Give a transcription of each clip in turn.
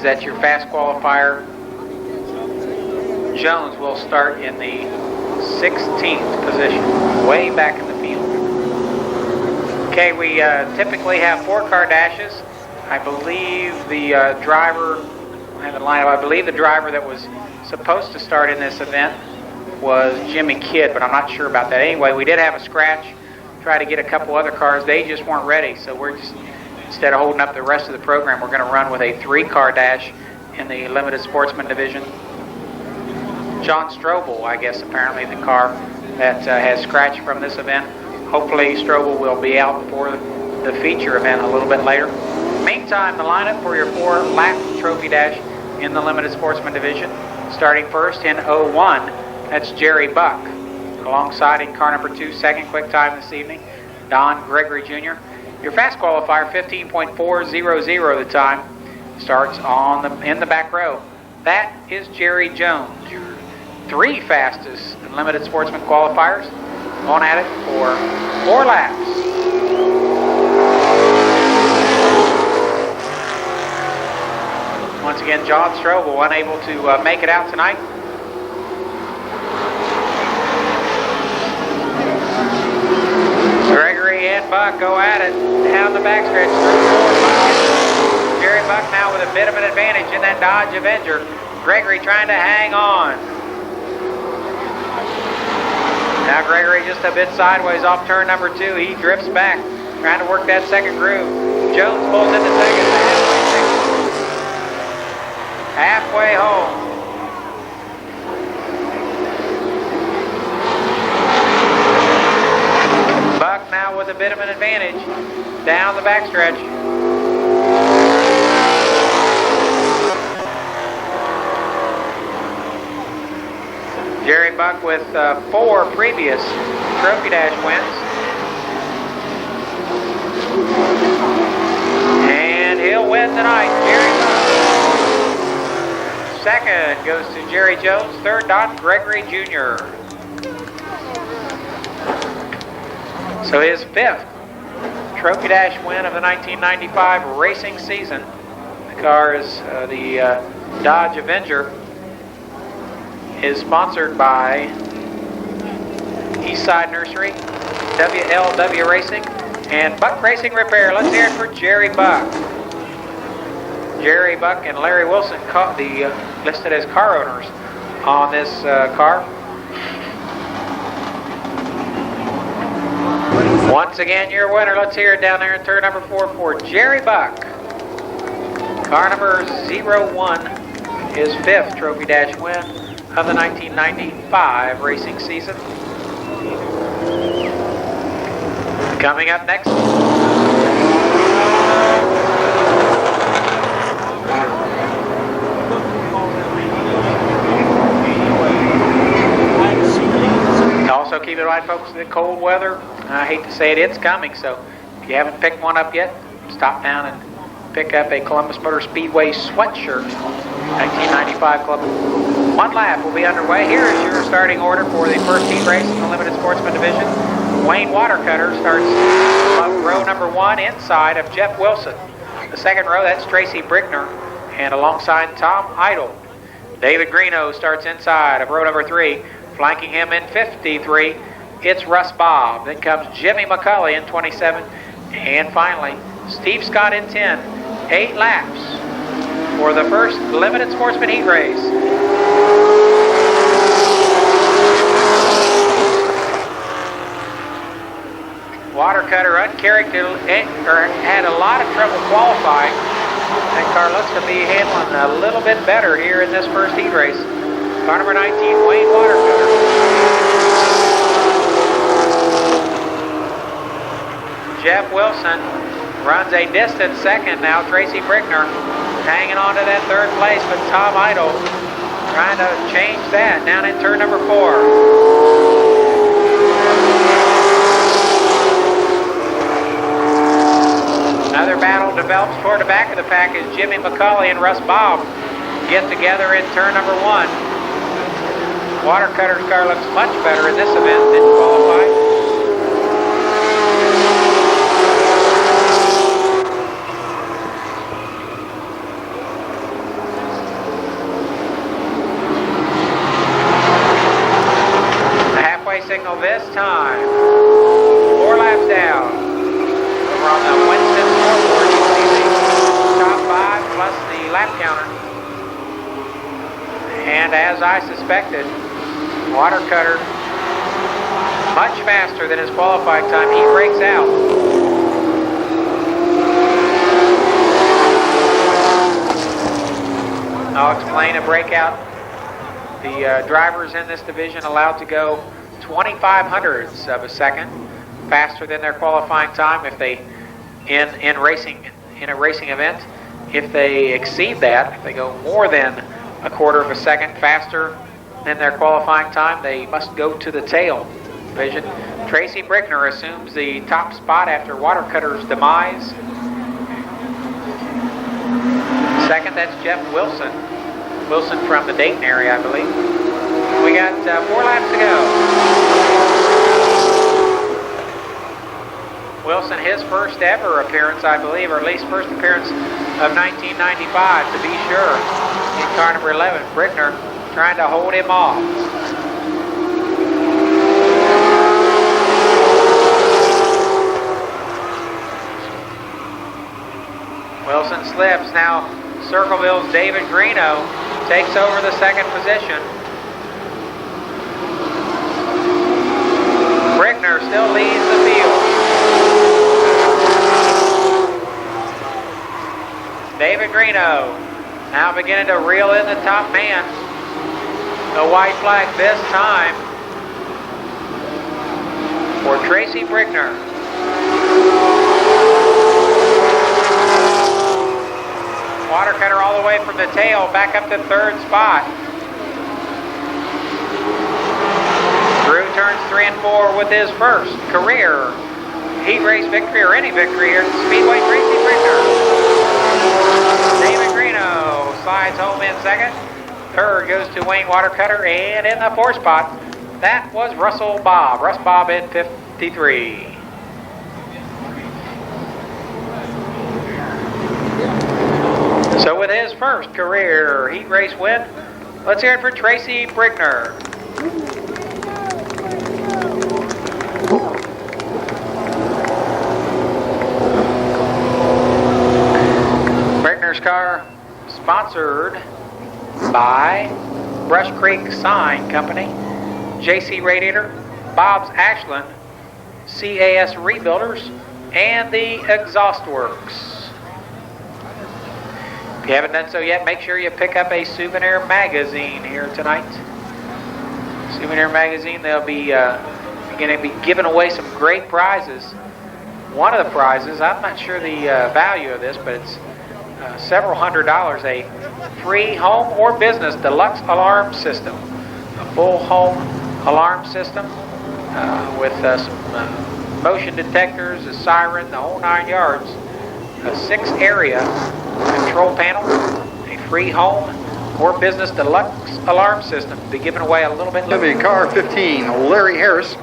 is that your fast qualifier, Jones, will start in the 16th position, way back in the field. Okay, we typically have 4-car dashes. I believe the driver, I have the lineup, I believe the driver that was supposed to start in this event was Jimmy Kidd, but I'm not sure about that. Anyway, we did have a scratch, try to get a couple other cars. They just weren't ready, so we're just, instead of holding up the rest of the program, we're going to run with a 3-car dash in the limited sportsman division. John Strobel, I guess, apparently the car that has scratched from this event. Hopefully Strobel will be out for the feature event a little bit later. Meantime, the lineup for your 4-lap trophy dash in the limited sportsman division. Starting first in 01, that's Jerry Buck. Alongside in car number 2, second quick time this evening, Don Gregory Jr. Your fast qualifier, 15.400 the time, starts in the back row. That is Jerry Jones. Your 3 fastest limited sportsman qualifiers going at it for 4 laps. Once again, John Strobel unable to make it out tonight. Gregory and Buck go at it down the backstretch. Jerry Buck now with a bit of an advantage in that Dodge Avenger. Gregory trying to hang on. Now Gregory just a bit sideways off turn number 2. He drifts back, trying to work that second groove. Jones pulls into second. Halfway home. Buck now with a bit of an advantage down the backstretch. Jerry Buck with 4 previous Trophy Dash wins. And he'll win tonight, Jerry Buck. Second goes to Jerry Jones. Third, Don Gregory Jr. So his 5th Trophy Dash win of the 1995 racing season. The car is the Dodge Avenger. Is sponsored by Eastside Nursery, WLW Racing, and Buck Racing Repair. Let's hear it for Jerry Buck. Jerry Buck and Larry Wilson listed as car owners on this car. Once again, your winner. Let's hear it down there in turn number 4 for Jerry Buck. Car number 01, his 5th Trophy Dash win of the 1995 racing season. Coming up next, also keep in mind, folks, the cold weather, I hate to say it, it's coming, so if you haven't picked one up yet, stop down and pick up a Columbus Motor Speedway sweatshirt, 1995 Club. 1 lap will be underway. Here is your starting order for the first heat race in the limited sportsman division. Wayne Watercutter starts row number 1 inside of Jeff Wilson. The second row, that's Tracy Brickner, and alongside Tom Idle. David Greeno starts inside of row number 3. Flanking him in 53, it's Russ Bob. Then comes Jimmy McCulley in 27. And finally, Steve Scott in 10. 8 laps for the first limited sportsman heat race. Watercutter had a lot of trouble qualifying. That car looks to be handling a little bit better here in this first heat race. Car number 19, Wayne Watercutter. Jeff Wilson runs a distant second now. Tracy Brickner hanging on to that 3rd place, but Tom Idle trying to change that down in turn number 4. Another battle develops toward the back of the pack as Jimmy McCulley and Russ Bob get together in turn number 1. Watercutter's car looks much better in this event than qualified. lap counter. And as I suspected, Watercutter, much faster than his qualifying time, he breaks out. I'll explain a breakout. The drivers in this division allowed to go 0.25 of a second faster than their qualifying time if they in a racing event. If they exceed that, if they go more than 1/4 of a second faster than their qualifying time, they must go to the tail division. Tracy Brickner assumes the top spot after Watercutter's demise. Second, that's Jeff Wilson. Wilson from the Dayton area, I believe. We got 4 laps to go. Wilson, his first ever appearance, I believe, or at least first appearance of 1995, to be sure, in car number 11. Brickner trying to hold him off. Wilson slips. Now Circleville's David Greeno takes over the second position. Brickner still leads the field. David Greeno now beginning to reel in the top man. The white flag this time for Tracy Brickner. Watercutter all the way from the tail back up to third spot. Through turns 3 and 4 with his first career heat race victory or any victory here at Speedway. Tracy Brickner. David Greeno slides home in second. Third goes to Wayne Watercutter, and in the 4th spot, that was Russell Bob. Russ Bob in 53. So with his first career heat race win, let's hear it for Tracy Brickner. Brickner's car sponsored by Brush Creek Sign Company, JC Radiator, Bob's Ashland, CAS Rebuilders, and the Exhaust Works. If you haven't done so yet, make sure you pick up a souvenir magazine here tonight. Souvenir magazine, they'll be going to be giving away some great prizes. One of the prizes, I'm not sure the value of this, but it's several $100s, a free home or business deluxe alarm system. A full home alarm system with some motion detectors, a siren, the whole 9 yards. A 6-area control panel, a free home or business deluxe alarm system to be given away a little bit later. Car 15, Larry Harris.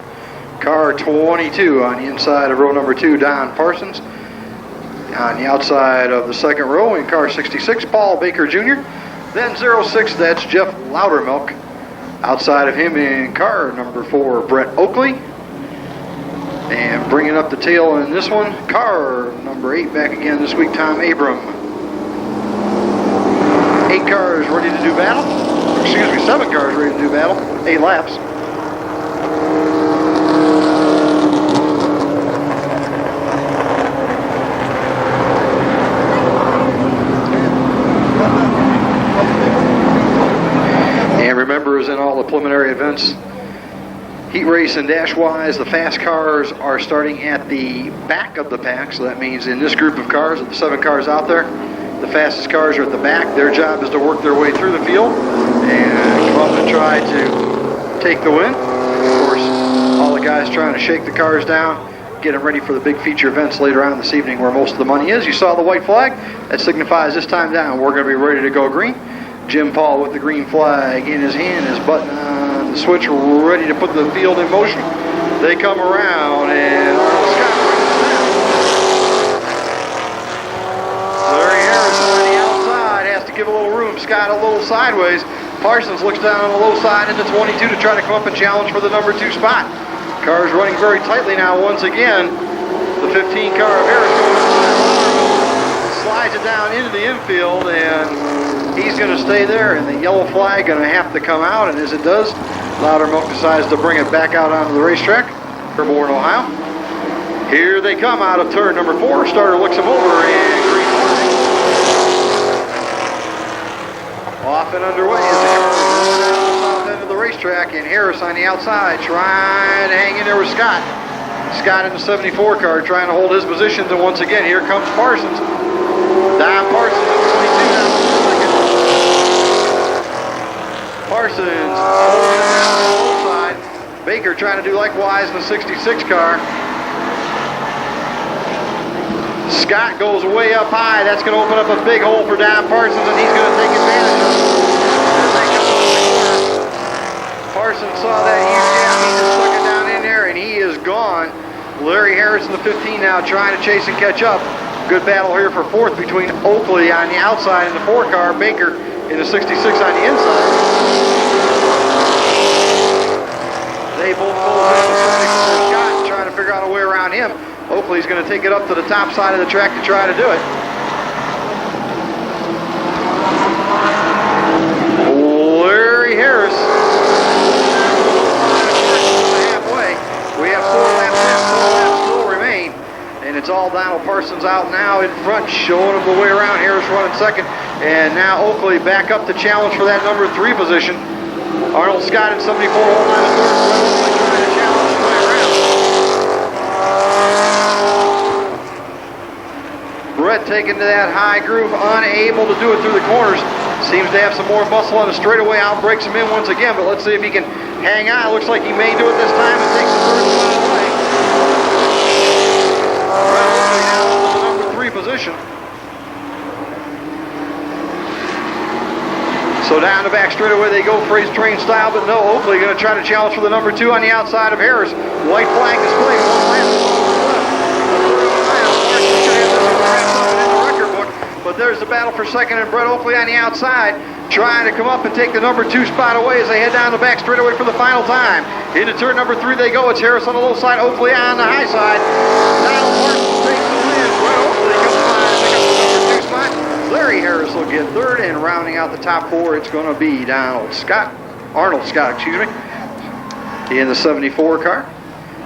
Car 22 on the inside of row number 2, Don Parsons. On the outside of the second row in car 66, Paul Baker Jr. Then 06, that's Jeff Loudermilk. Outside of him in car number 4, Brett Oakley. And bringing up the tail in this one, car number 8 back again this week, Tom Abram. 8 cars ready to do battle. Excuse me, 7 cars ready to do battle. 8 laps. And remember, as in all the preliminary events, heat race and dash wise, the fast cars are starting at the back of the pack. So that means in this group of cars, of the 7 cars out there, the fastest cars are at the back. Their job is to work their way through the field and come up and try to take the win. Of course, all the guys trying to shake the cars down, get them ready for the big feature events later on this evening where most of the money is. You saw the white flag. That signifies this time down we're going to be ready to go green. Jim Paul with the green flag in his hand, his button on the switch, ready to put the field in motion. They come around, and Arnold Scott Larry Harris on the outside has to give a little room. Scott a little sideways. Parsons looks down on the low side into 22 to try to come up and challenge for the number 2 spot. Cars running very tightly now once again. The 15 car of Harris going inside. slides it down into the infield, and he's going to stay there, and the yellow flag going to have to come out, and as it does, Loudermilk decides to bring it back out onto the racetrack for Warren, Ohio. Here they come out of turn number 4. Starter looks him over, and green flag. Off and underway as they come down the south end of the racetrack, and Harris on the outside trying to hang in there with Scott. Scott in the 74 car trying to hold his positions, and once again, here comes Parsons. Don Parsons in the 22 now. Parsons holding it down on the low side. Baker trying to do likewise in the 66 car. Scott goes way up high. That's going to open up a big hole for Don Parsons, and he's going to take advantage of it. Parsons saw that huge gap. He just stuck it down in there, and he is gone. Larry Harris in the 15 now trying to chase and catch up. Good battle here for 4th between Oakley on the outside in the 4 car, Baker in the 66 on the inside. They both close in the 74 Scott trying to figure out a way around him. Oakley's going to take it up to the top side of the track to try to do it. Larry Harris. Halfway. We have 4 laps left, 4 laps still remain. And it's all Donald Parsons out now in front, showing him the way around. Harris running second. And now Oakley back up to challenge for that number 3 position. Arnold Scott in 74 holding on to third. Trying to challenge the way around. Brett taking to that high groove, unable to do it through the corners. Seems to have some more muscle on the straightaway. Out breaks him in once again, but let's see if he can hang on. Looks like he may do it this time and takes the third spot away. Brett Oakley now into the number 3 position. So down the back straightaway they go, freight train style, but no, Oakley going to try to challenge for the number 2 on the outside of Harris. White flag display, 1 lap. But there's the battle for second, and Brett Oakley on the outside trying to come up and take the number 2 spot away as they head down the back straightaway for the final time. Into turn number 3 they go. It's Harris on the low side, Oakley on the high side. Donald Parsons takes the win. Brett Oakley comes by to pick up the number 2 spot. Larry Harris will get third, and rounding out the top 4, it's going to be Arnold Scott, in the 74 car.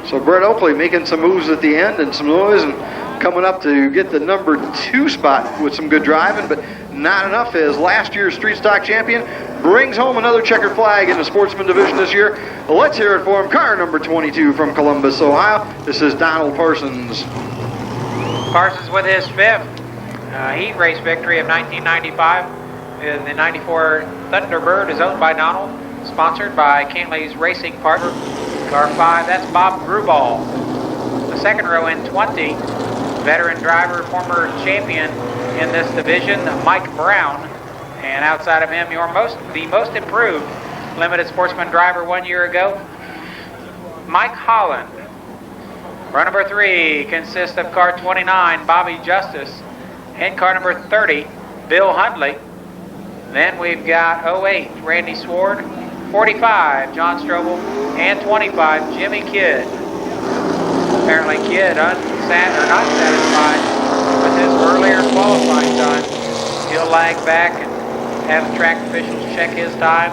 So Brett Oakley making some moves at the end and some noise, and coming up to get the number 2 spot with some good driving, but not enough as last year's street stock champion brings home another checkered flag in the sportsman division this year. Let's hear it for him. Car number 22 from Columbus, Ohio. This is Donald Parsons. Parsons with his 5th heat race victory of 1995. The 94 Thunderbird is owned by Donald, sponsored by Cantley's Racing Partner. Car 5, that's Bob Gruball. The second row in 20. Veteran driver, former champion in this division, Mike Brown. And outside of him, the most improved limited sportsman driver 1 year ago, Mike Holland. Row number 3 consists of car 29, Bobby Justice, and car number 30, Bill Hundley. Then we've got 08, Randy Sward, 45, John Strobel, and 25, Jimmy Kidd. Apparently Kidd not satisfied with his earlier qualifying time. He'll lag back and have track officials check his time.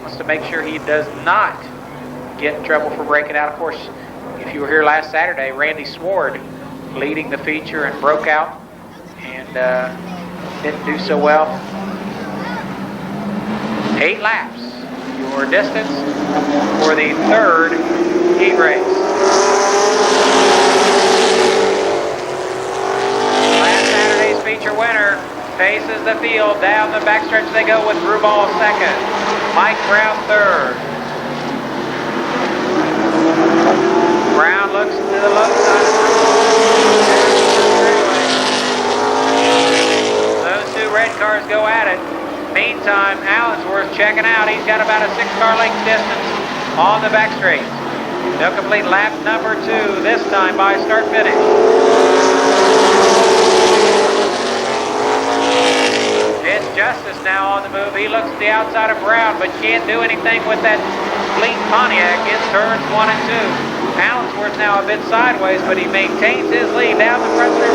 Wants to make sure he does not get in trouble for breaking out. Of course, if you were here last Saturday, Randy Sward leading the feature and broke out and didn't do so well. 8 laps, your distance for the 3rd heat race. Last Saturday's feature winner faces the field. Down the backstretch they go with Gruball 2nd, Mike Brown 3rd. Brown looks to the low side of those 2 red cars go at it. Meantime, Allensworth checking out. He's got about a 6-car length distance on the back straight. They'll complete lap number 2, this time by start finish. It's Justice now on the move. He looks to the outside of Brown, but can't do anything with that fleet Pontiac in turns 1 and 2. Allensworth now a bit sideways, but he maintains his lead down the front stretch.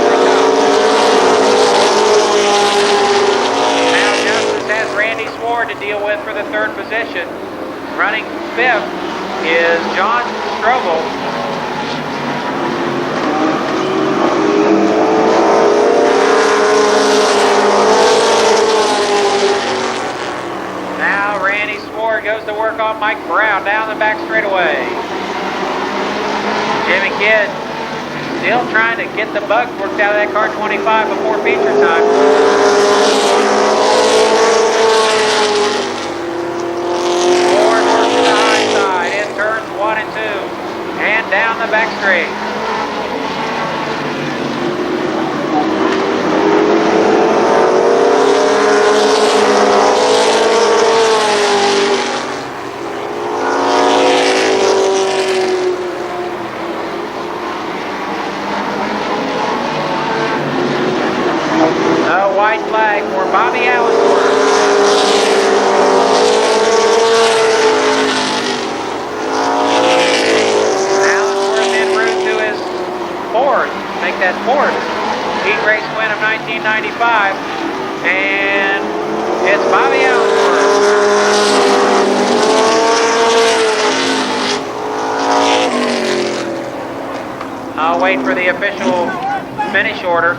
Randy Sward to deal with for the third position. Running fifth is John Strobel. Now Randy Sward goes to work on Mike Brown down the back straightaway. Jimmy Kidd still trying to get the bugs worked out of that car 25 before feature time. Ford works to the high side in turns 1 and 2 and down the back straight. White flag for Bobby Allensworth. Allensworth en route to his fourth, make that fourth heat race win of 1995, and it's Bobby Allensworth. I'll wait for the official finish order.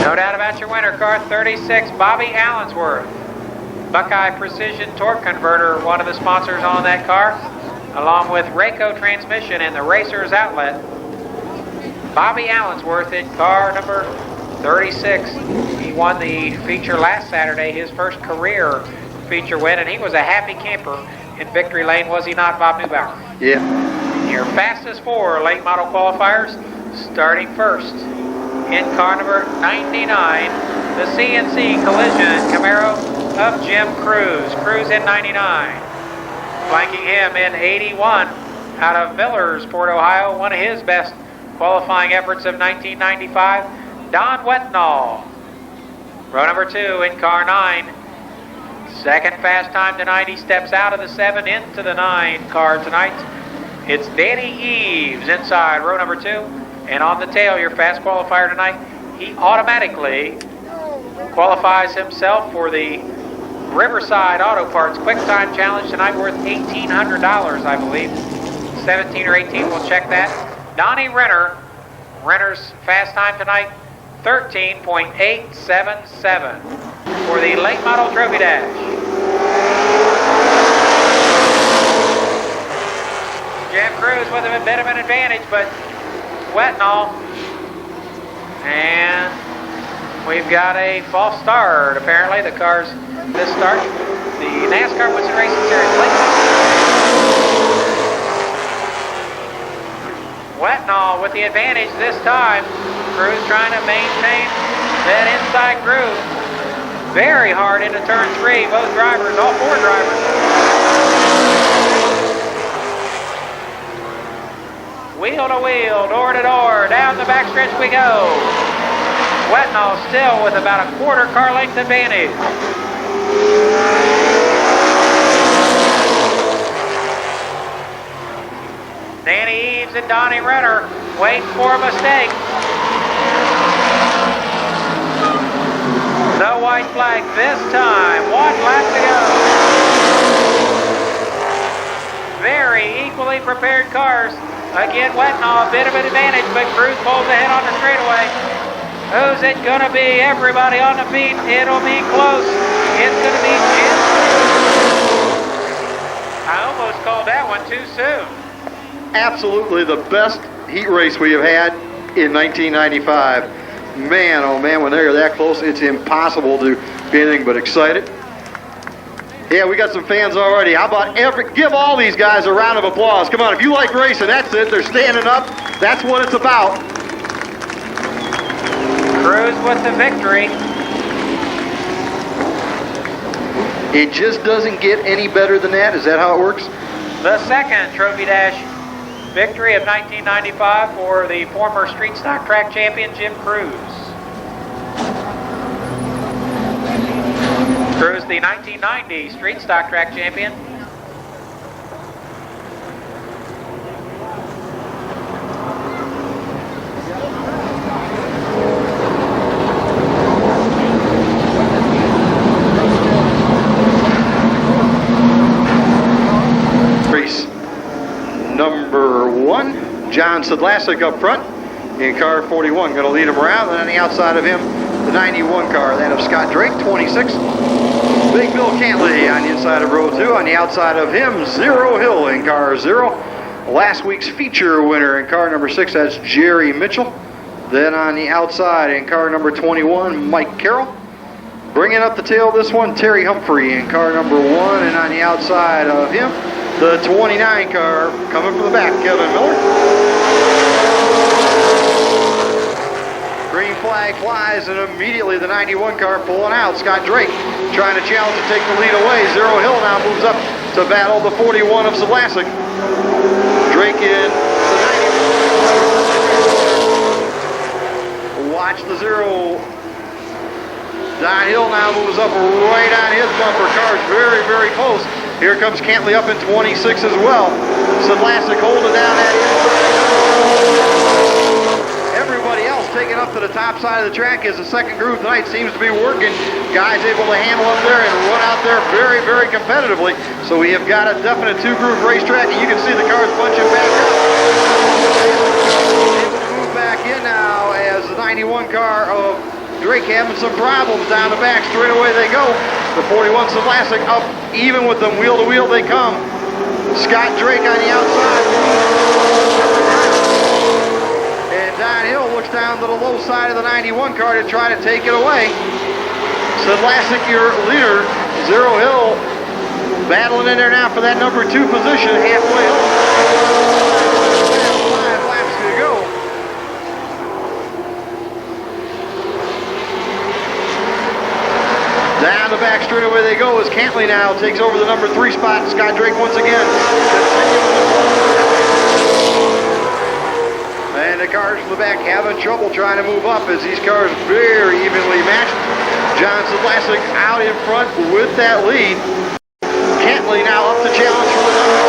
No doubt about your winner, car 36, Bobby Allensworth. Buckeye Precision Torque Converter, one of the sponsors on that car, along with Rayco Transmission and the Racers Outlet. Bobby Allensworth in car number 36. He won the feature last Saturday, his first career feature win, and he was a happy camper in victory lane, was he not, Bob Neubauer? Yeah. Your fastest 4 late model qualifiers, starting first in car number 99, the CNC Collision Camaro of Jim Cruz. Cruz in 99. Flanking him in 81 out of Millersport, Ohio, one of his best qualifying efforts of 1995, Don Wetnall. Row number 2 in car 9. Second fast time tonight. He steps out of the 7 into the 9 car tonight. It's Danny Eves inside row number 2. And on the tail, your fast qualifier tonight, he automatically qualifies himself for the Riverside Auto Parts Quick Time Challenge tonight, worth $1,800, I believe. 17 or 18, we'll check that. Donnie Renner. Renner's fast time tonight, 13.877 for the late model trophy dash. Jim Cruz with a bit of an advantage, but Wetnall. And we've got a false start, apparently. The car's this start. The NASCAR Woodson Racing Series late Wetnall with the advantage this time. Cruz trying to maintain that inside groove. Very hard into turn 3. Both drivers, all 4 drivers. Wheel to wheel, door to door, down the backstretch we go. Wetnall still with about a quarter car length advantage. Danny Eves and Donnie Renner waiting for a mistake. No white flag this time. 1 lap to go. Very equally prepared cars. Again, Wetnall, a bit of an advantage, but Cruz pulls ahead on the straightaway. Who's it going to be? Everybody on the feet. It'll be close. It's going to be Jim. I almost called that one too soon. Absolutely the best heat race we have had in 1995. Man, oh man, when they're that close, it's impossible to be anything but excited. Yeah, we got some fans already. How about give all these guys a round of applause. Come on, if you like racing, that's it. They're standing up. That's what it's about. Cruz with the victory. It just doesn't get any better than that. Is that how it works? The second Trophy Dash victory of 1995 for the former street stock track champion Jim Cruz. Crew's the 1990 Street Stock Track champion. Race number 1, John Sedlasik up front in car 41, going to lead him around, and on the outside of him, the 91 car, that of Scott Drake, 26. Big Bill Cantley on the inside of row 2. On the outside of him, Zero Hill in car 0. Last week's feature winner in car number 6, that's Jerry Mitchell. Then on the outside in car number 21, Mike Carroll. Bringing up the tail of this one, Terry Humphrey in car number 1. And on the outside of him, the 29 car coming from the back, Kevin Miller. Green flag flies, and immediately the 91 car pulling out. Scott Drake trying to challenge to take the lead away. Zero Hill now moves up to battle the 41 of Sedlasik. Drake in the 90. Watch the zero. Don Hill now moves up right on his bumper. Car's very, very close. Here comes Cantley up in 26 as well. Sedlasik holding down that inside. Everybody else taking up to the top side of the track as the second group tonight seems to be working. Guys able to handle up there and run out there very, very competitively. So we have got a definite two-group racetrack, and you can see the cars bunching back up. Able to move back in now as the 91 car of Drake having some problems down the back. Straight away they go. The 41 Sedlasik up even with them. Wheel to wheel they come. Scott Drake on the outside. And Don Hill looks down to the low side of the 91 car to try to take it away. Sedlasik, your leader. Zero Hill battling in there now for that number 2 position. Halfway home. 5 laps to go. Down the back straightaway they go as Cantley now takes over the number 3 spot. Scott Drake once again. And the cars from the back having trouble trying to move up as these cars very evenly matched. John Sedlasik out in front with that lead. Cantley now up to challenge for the number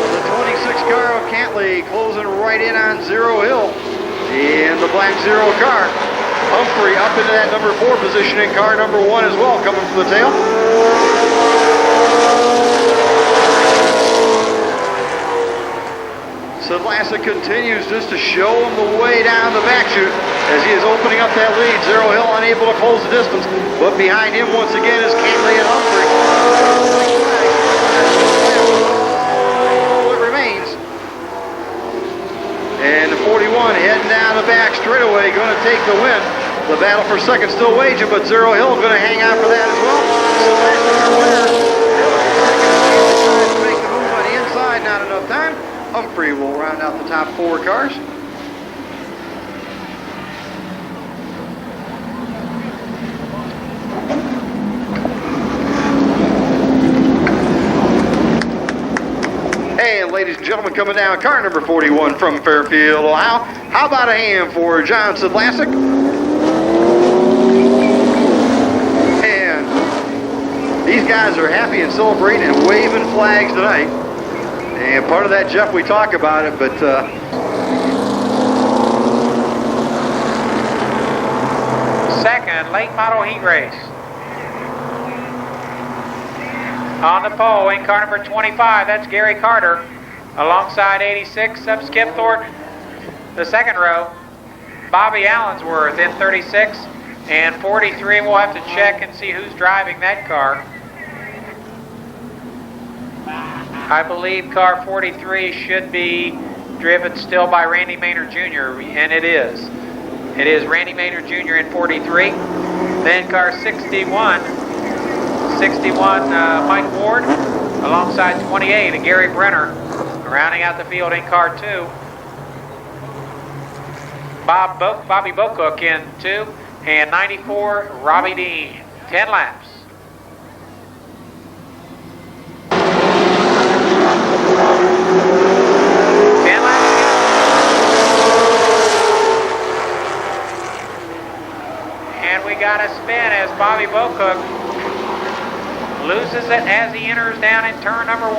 2. The 26 car of Cantley closing right in on Zero Hill in the black Zero car. Humphrey up into that number 4 position in car number 1 as well, coming from the tail. Sedlasik continues just to show him the way down the back chute as he is opening up that lead. Zero Hill unable to close the distance, but behind him once again is Cantley and Humphrey. Oh, it remains. And the 41 heading down the back straightaway, going to take the win. The battle for second still waging, but Zero Hill going to hang out for that as well. Sedlasik to make the move on the inside, not enough time. Humphrey will round out the top 4 cars. And ladies and gentlemen, coming down car number 41 from Fairfield, Ohio. How about a hand for John Sedlasik? And these guys are happy and celebrating and waving flags tonight. And part of that, Jeff, we talk about it, but second late model heat race. On the pole in car number 25, that's Gary Carter. Alongside 86 of Skip Thornton. The second row, Bobby Allensworth in 36. And 43, we'll have to check and see who's driving that car. I believe car 43 should be driven still by Randy Maynard Jr., and it is. It is Randy Maynard Jr. in 43. Then car 61, Mike Ward, alongside 28, and Gary Brenner, rounding out the field in car 2. Bobby Bocook in 2, and 94, Robbie Dean. 10 laps. got a spin as Bobby Bocook loses it as he enters down in turn number 1.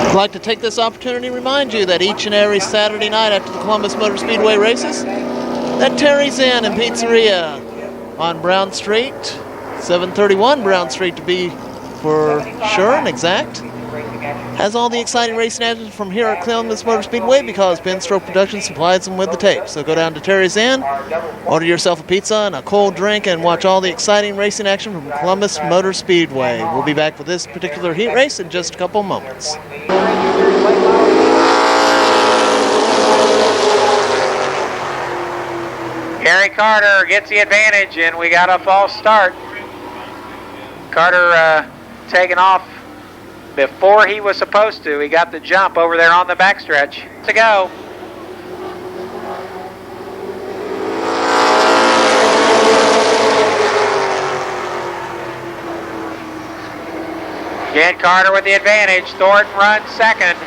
I'd like to take this opportunity to remind you that each and every Saturday night after the Columbus Motor Speedway races, that Terry's Inn and Pizzeria on Brown Street, 731 Brown Street to be for sure and exact, has all the exciting racing action from here at Columbus Motor Speedway because Ben Stroke Productions supplies them with the tape. So go down to Terry's Inn, order yourself a pizza and a cold drink, and watch all the exciting racing action from Columbus Motor Speedway. We'll be back with this particular heat race in just a couple moments. Gary Carter gets the advantage, and we got a false start. Carter taking off before he was supposed to. He got the jump over there on the backstretch. To go. Again, Carter with the advantage. Thornton runs second.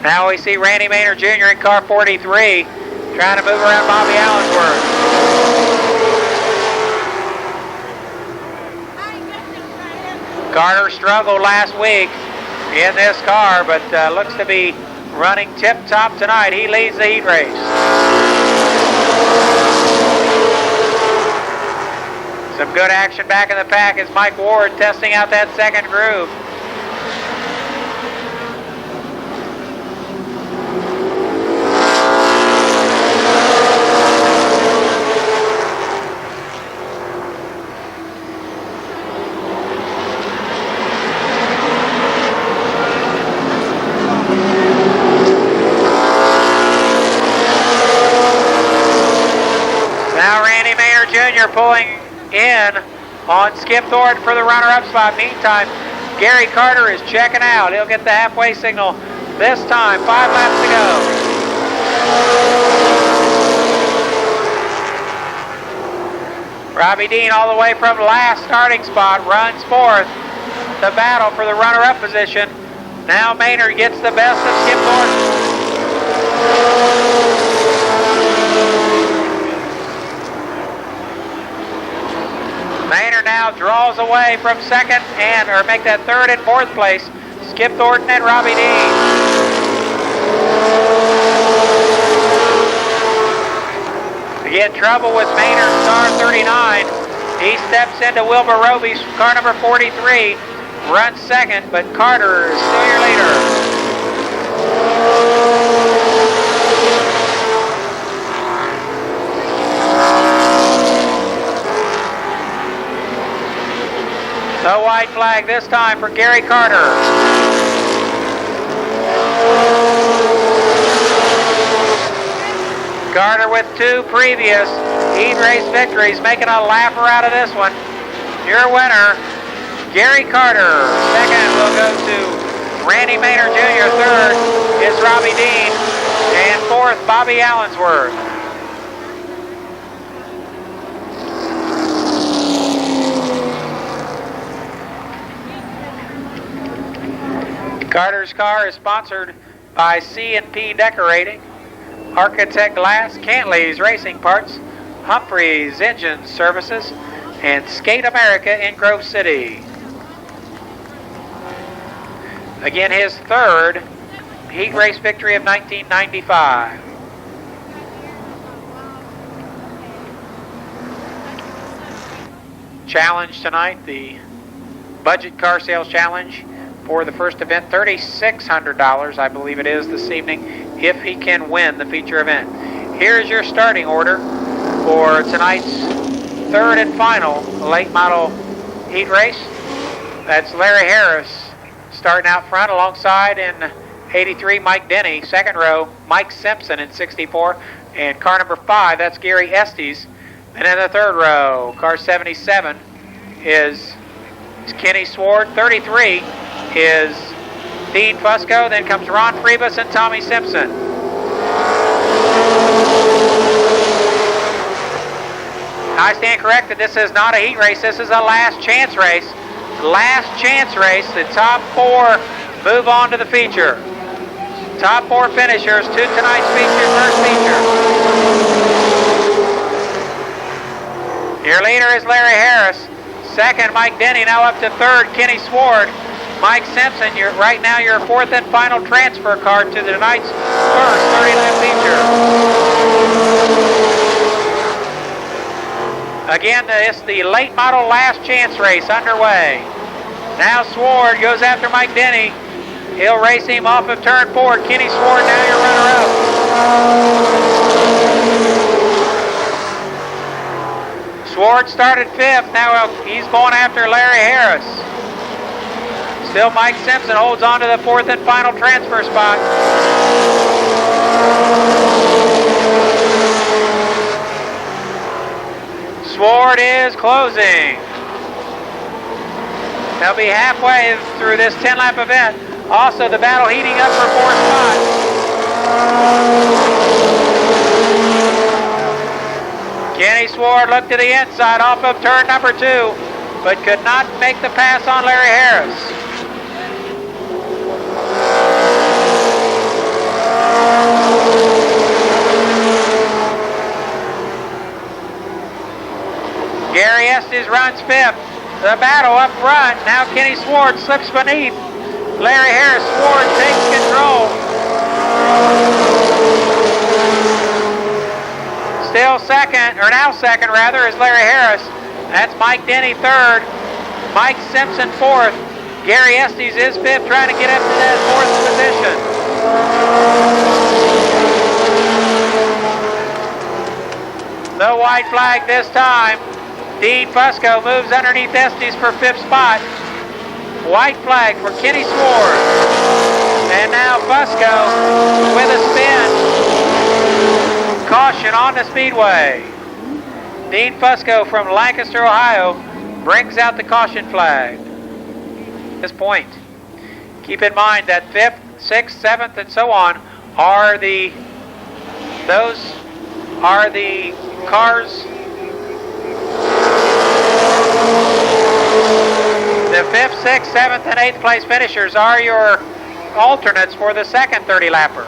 Now we see Randy Maynard Jr. in car 43 trying to move around Bobby Allensworth. Carter struggled last week in this car, but looks to be running tip-top tonight. He leads the heat race. Some good action back in the pack as Mike Ward testing out that second groove. Jr. pulling in on Skip Thornton for the runner-up spot. Meantime, Gary Carter is checking out. He'll get the halfway signal this time. 5 laps to go. Robbie Dean all the way from last starting spot runs fourth. The battle for the runner-up position. Now Maynard gets the best of Skip Thornton. Maynard now draws away from second or make that third and fourth place. Skip Thornton and Robbie Dean. Again, trouble with Maynard's car 39. He steps into Wilbur Roby's car number 43, runs second, but Carter is still your leader. No white flag this time for Gary Carter. Carter with 2 previous heat race victories, making a laugher out of this one. Your winner, Gary Carter. Second will go to Randy Maynard Jr. Third is Robbie Dean. And fourth, Bobby Allensworth. Carter's car is sponsored by C&P Decorating, Architect Glass, Cantley's Racing Parts, Humphreys Engine Services, and Skate America in Grove City. Again, his third heat race victory of 1995. Challenge tonight, the Budget Car Sales Challenge. For the first event, $3,600, I believe it is this evening, if he can win the feature event. Here's your starting order for tonight's third and final late model heat race. That's Larry Harris starting out front alongside in 83, Mike Denny. Second row, Mike Simpson in 64. And car number 5, that's Gary Estes. And in the third row, car 77 is Kenny Sward. 33 is Dean Fusco. Then comes Ron Freebus and Tommy Simpson. I stand corrected. This is not a heat race. This is a last chance race. Last chance race. The top 4 move on to the feature. Top 4 finishers to tonight's feature, first feature. Your leader is Larry Harris. Second, Mike Denny. Now up to third, Kenny Sword. Mike Simpson, right now your fourth and final transfer card to tonight's first 30-lap feature. Again, it's the late model last chance race underway. Now Sword goes after Mike Denny. He'll race him off of turn 4. Kenny Sword, now your runner-up. Sword started 5th. Now he's going after Larry Harris. Still Mike Simpson holds on to the 4th and final transfer spot. Sword is closing. They'll be halfway through this 10-lap event. Also, the battle heating up for 4th spot. Kenny Sword looked to the inside off of turn number 2, but could not make the pass on Larry Harris. Gary Estes runs 5th. The battle up front. Now Kenny Sword slips beneath Larry Harris. Sword takes control. Still second, or now second rather, is Larry Harris. That's Mike Denny 3rd. Mike Simpson 4th. Gary Estes is 5th, trying to get up to that 4th position. No white flag this time. Dean Fusco moves underneath Estes for 5th spot. White flag for Kenny Sword. And now Fusco with a spin. Caution on the Speedway. Dean Fusco from Lancaster, Ohio brings out the caution flag. At this point, keep in mind that 5th, 6th, 7th, and so on are the cars. The 5th, 6th, 7th, and 8th place finishers are your alternates for the second 30-lapper.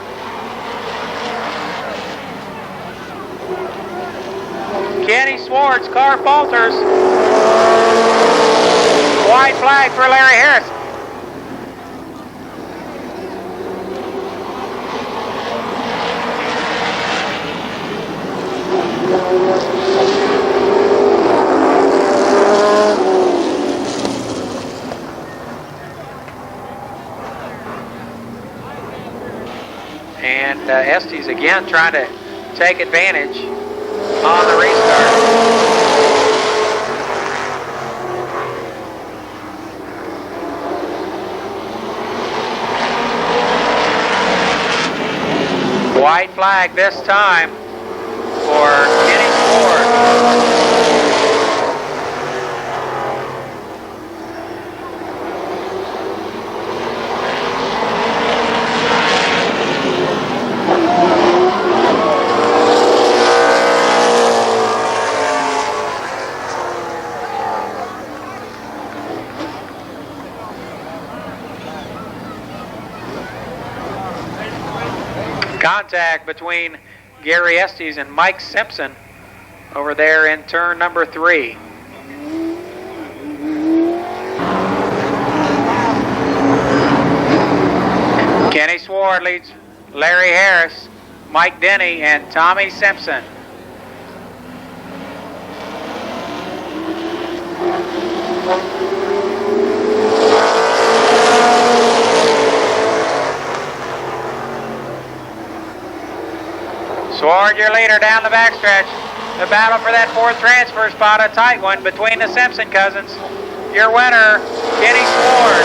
Kenny Sword's car falters. White flag for Larry Harris. And Estes again trying to take advantage on the restart. White flag this time for Kenny Sword. Contact between Gary Estes and Mike Simpson over there in turn number 3. Kenny Sword leads Larry Harris, Mike Denny, and Tommy Simpson. Sword, your leader down the backstretch. The battle for that 4th transfer spot, a tight one between the Simpson cousins. Your winner, Kenny Sword.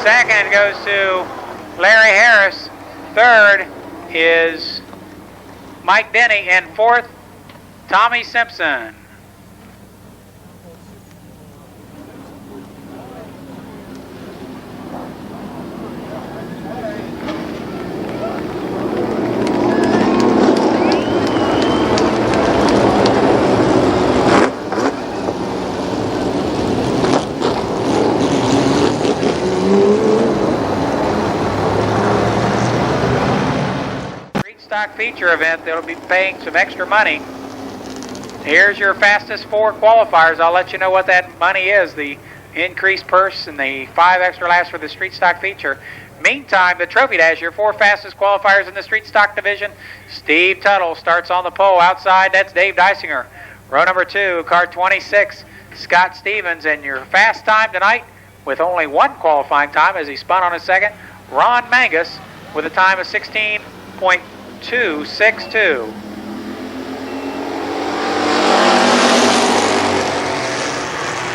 Second goes to Larry Harris. Third is Mike Denny. And 4th, Tommy Simpson. stock feature event, they'll be paying some extra money. Here's your fastest 4 qualifiers. I'll let you know what that money is, the increased purse and the 5 extra laps for the street stock feature. Meantime, the Trophy Dash, your 4 fastest qualifiers in the street stock division. Steve Tuttle starts on the pole. Outside, that's Dave Dysinger. Row number 2, car 26, Scott Stevens. And your fast time tonight, with only 1 qualifying time as he spun on his second, Ron Mangus with a time of 16.262.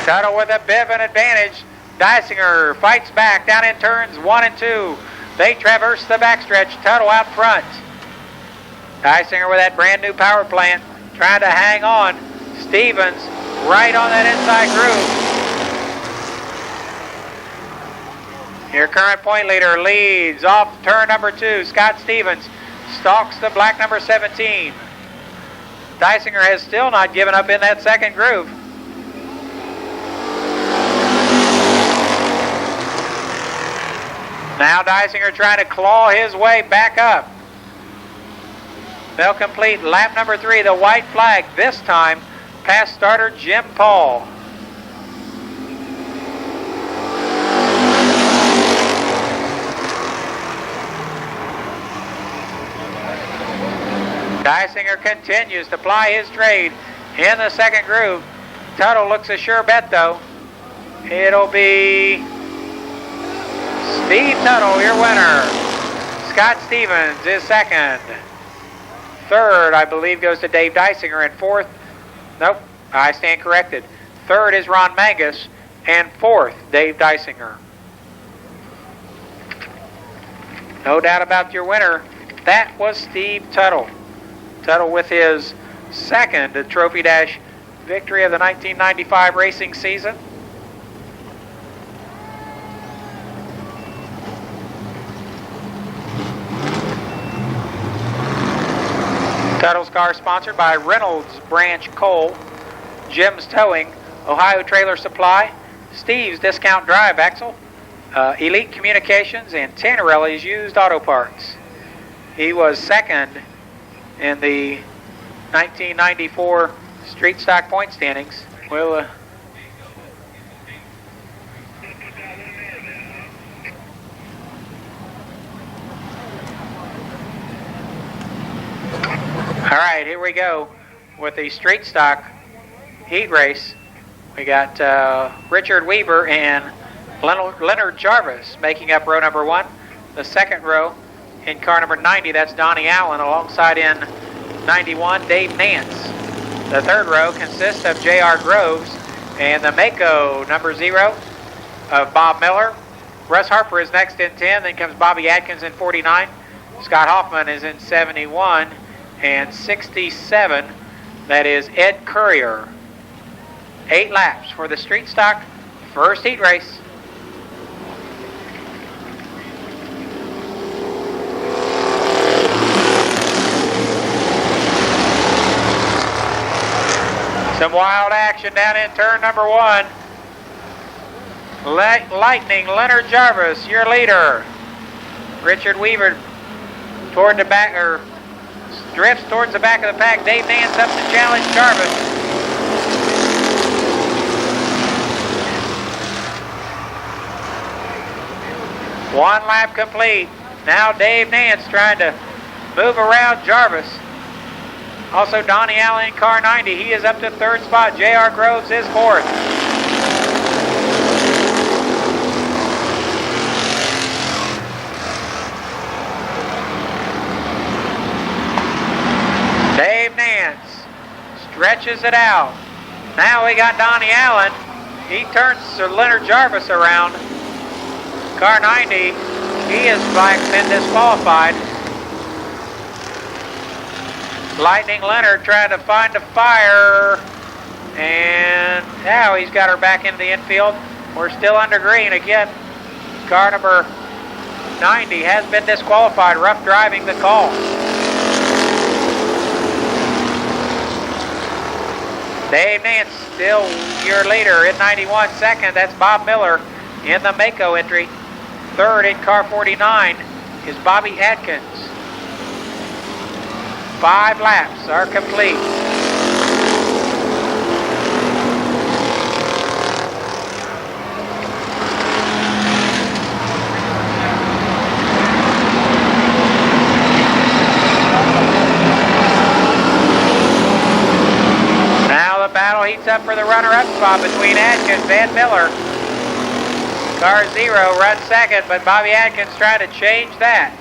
Tuttle with a bit of an advantage. Dysinger fights back down in turns 1 and 2. They traverse the backstretch. Tuttle out front. Dysinger with that brand new power plant trying to hang on. Stevens right on that inside groove. Your current point leader leads off turn number 2. Scott Stevens stalks the black number 17. Dysinger has still not given up in that second groove. Now Dysinger trying to claw his way back up. They'll complete lap number 3, the white flag, this time past starter Jim Paul. Dysinger continues to ply his trade in the second groove. Tuttle looks a sure bet though. It'll be Steve Tuttle, your winner. Scott Stevens is second. Third, I believe, goes to Dave Dysinger. And fourth, nope, I stand corrected. Third is Ron Mangus. And fourth, Dave Dysinger. No doubt about your winner. That was Steve Tuttle. Tuttle with his second Trophy Dash victory of the 1995 racing season. Tuttle's car sponsored by Reynolds Branch Coal, Jim's Towing, Ohio Trailer Supply, Steve's Discount Drive Axle, Elite Communications, and Tannerelli's Used Auto Parts. He was second in the 1994 street stock point standings. We'll all right, here we go with the street stock heat race. We got Richard Weaver and Leonard Jarvis making up row number 1. The second row in car number 90, that's Donnie Allen, alongside in 91, Dave Nance. The third row consists of J.R. Groves and the Mako number 0 of Bob Miller. Russ Harper is next in 10, then comes Bobby Atkins in 49. Scott Hoffman is in 71. And 67, that is Ed Courier. 8 laps for the street stock first heat race. Some wild action down in turn number 1. Lightning Leonard Jarvis, your leader. Richard Weaver toward the back, or drifts towards the back of the pack. Dave Nance up to challenge Jarvis. One lap complete. Now Dave Nance trying to move around Jarvis. Also Donnie Allen in car 90. He is up to third spot. J.R. Groves is fourth. Dave Nance stretches it out. Now we got Donnie Allen. He turns Leonard Jarvis around. Car 90, he has been disqualified. Lightning Leonard trying to find a fire. And now he's got her back into the infield. We're still under green again. Car number 90 has been disqualified. Rough driving the call. Dave Nance still your leader in 91. Second, that's Bob Miller in the Mako entry. Third in car 49 is Bobby Atkins. 5 laps are complete. Now the battle heats up for the runner-up spot between Adkins and Miller. Car 0 runs second, but Bobby Adkins trying to change that.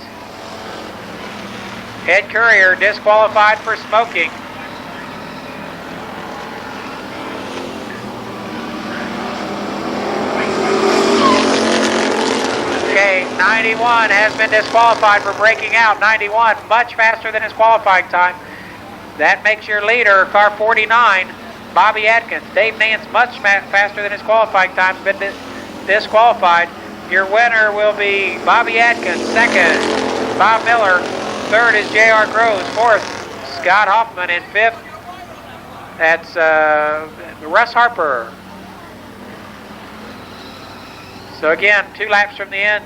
Ed Courier disqualified for smoking. Okay, 91 has been disqualified for breaking out. 91, much faster than his qualifying time. That makes your leader, car 49, Bobby Adkins. Dave Nance, much faster than his qualifying time, been disqualified. Your winner will be Bobby Adkins. Second, Bob Miller. Third is J.R. Groves. Fourth, Scott Hoffman. And fifth, that's Russ Harper. So again, 2 laps from the end.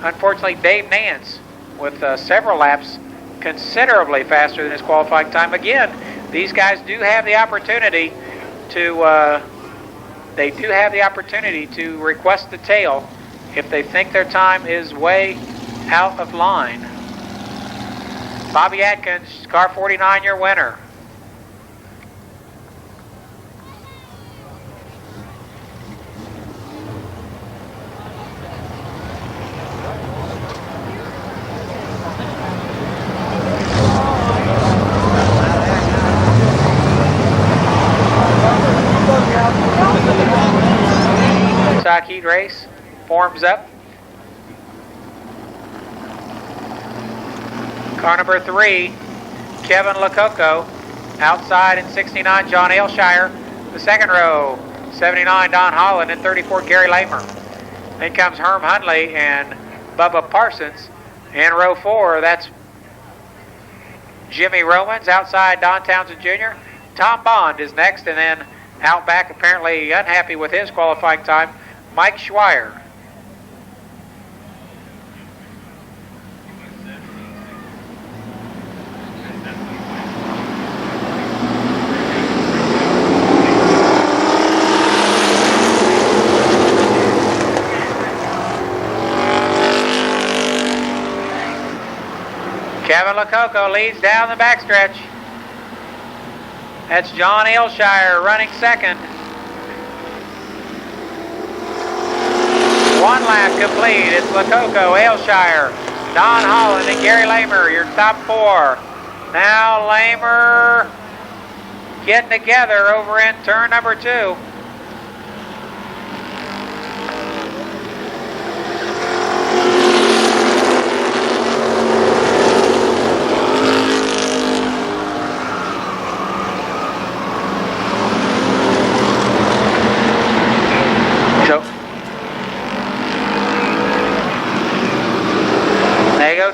Unfortunately, Dave Nance with several laps considerably faster than his qualifying time. Again, these guys do have the opportunity to request the tail if they think their time is way out of line. Bobby Adkins, car 49, your winner. Heat race forms up. Car number 3, Kevin Lococo. Outside in 69, John Aylshire. The second row, 79, Don Holland. And 34, Gary Lamer. Then comes Herm Hundley and Bubba Parsons. In row 4, that's Jimmy Romans. Outside, Don Townsend Jr. Tom Bond is next. And then out back, apparently unhappy with his qualifying time, Mike Schweier. Kevin Lococo leads down the backstretch. That's John Aylshire running second. 1 lap complete. It's Lococo, Aylshire, Don Holland, and Gary Lamer, your top 4. Now Lamer getting together over in turn number 2.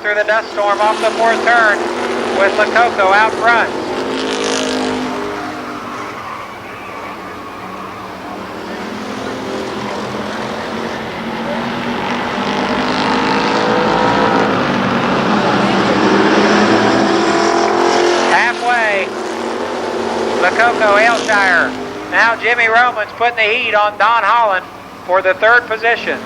Through the dust storm off the 4th turn with Lococo out front. Halfway, Lococo, Aylshire. Now Jimmy Romans putting the heat on Don Holland for the 3rd position.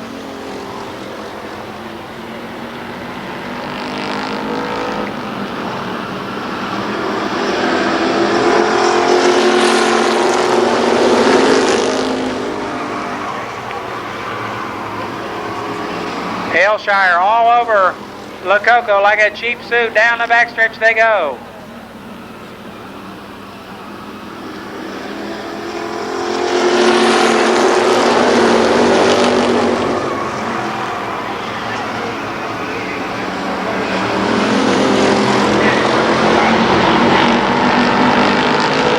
Aylshire all over Lococo like a cheap suit. Down the backstretch they go.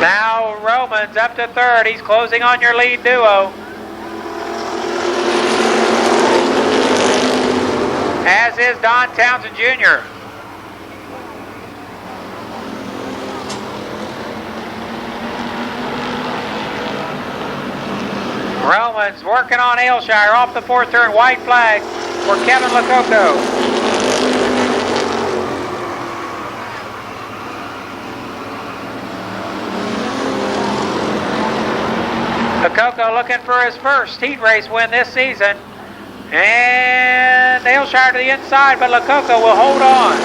Now Romans up to 3rd. He's closing on your lead duo. As is Don Townsend Jr. Romans working on Aylshire off the 4th turn. White flag for Kevin Lococo. Lococo looking for his first heat race win this season. And Daleshire to the inside, but Lococo will hold on.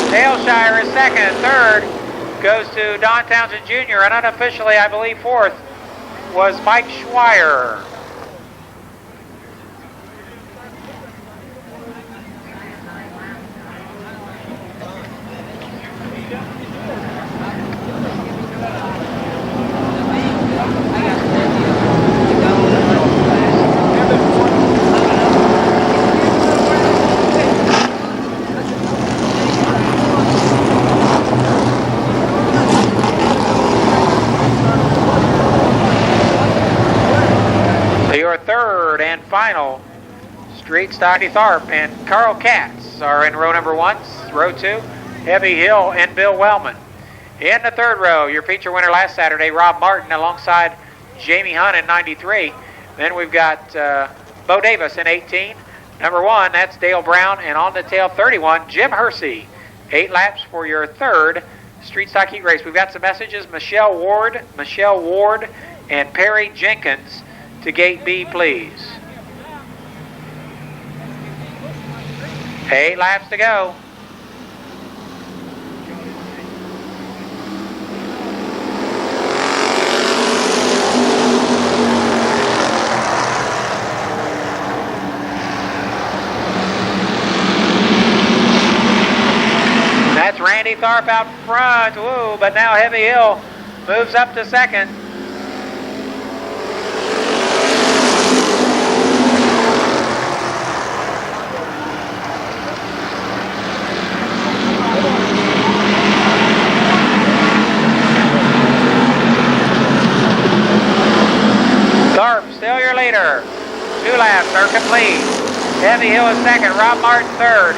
Daleshire is second. Third goes to Don Townsend Jr. And unofficially, I believe, fourth was Mike Schweier. Third and final street stock Tharp and Carl Katz are in row number 1. Row 2, Heavy Hill and Bill Wellman. In the third row, your feature winner last Saturday, Rob Martin, alongside Jamie Hunt in 93. Then we've got Bo Davis in 18. Number 1, that's Dale Brown, and on the tail 31, Jim Hersey. 8 laps for your third street stock heat race. We've got some messages. Michelle Ward, and Perry Jenkins to gate B, please. 8 laps to go. That's Randy Tharp out front. Woo, but now Heavy Hill moves up to second. Tharp, still your leader. 2 laps are complete. Heavy Hill is second. Rob Martin third.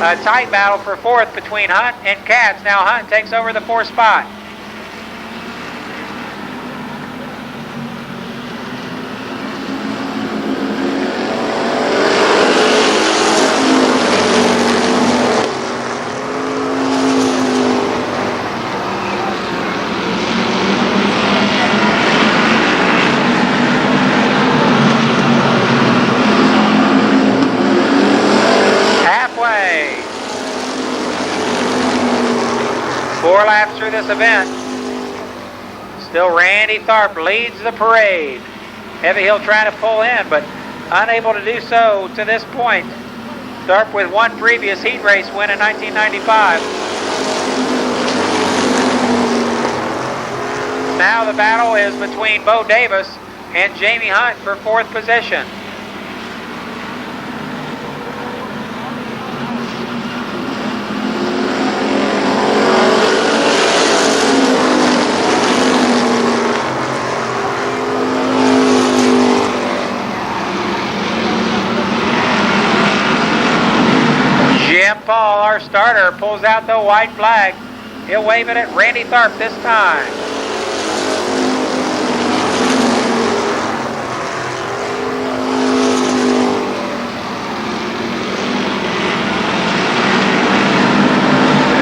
A tight battle for fourth between Hunt and Katz. Now Hunt takes over the 4th spot. Halfway. 4 laps through this event. Still Randy Tharp leads the parade. Heavy Hill trying to pull in, but unable to do so to this point. Tharp with 1 previous heat race win in 1995. Now the battle is between Bo Davis and Jamie Hunt for 4th position. Paul, our starter, pulls out the white flag. He'll wave it at Randy Tharp this time.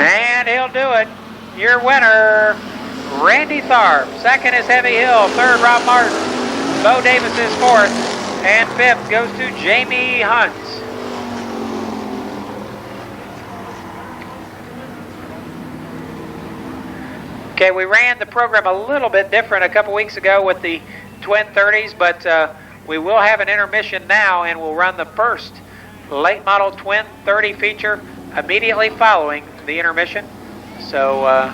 And he'll do it. Your winner, Randy Tharp. Second is Heavy Hill. Third, Rob Martin. Bo Davis is fourth. And fifth goes to Jamie Hunt. Okay, we ran the program a little bit different a couple weeks ago with the twin 30s, but we will have an intermission now, and we'll run the first late model twin 30 feature immediately following the intermission. So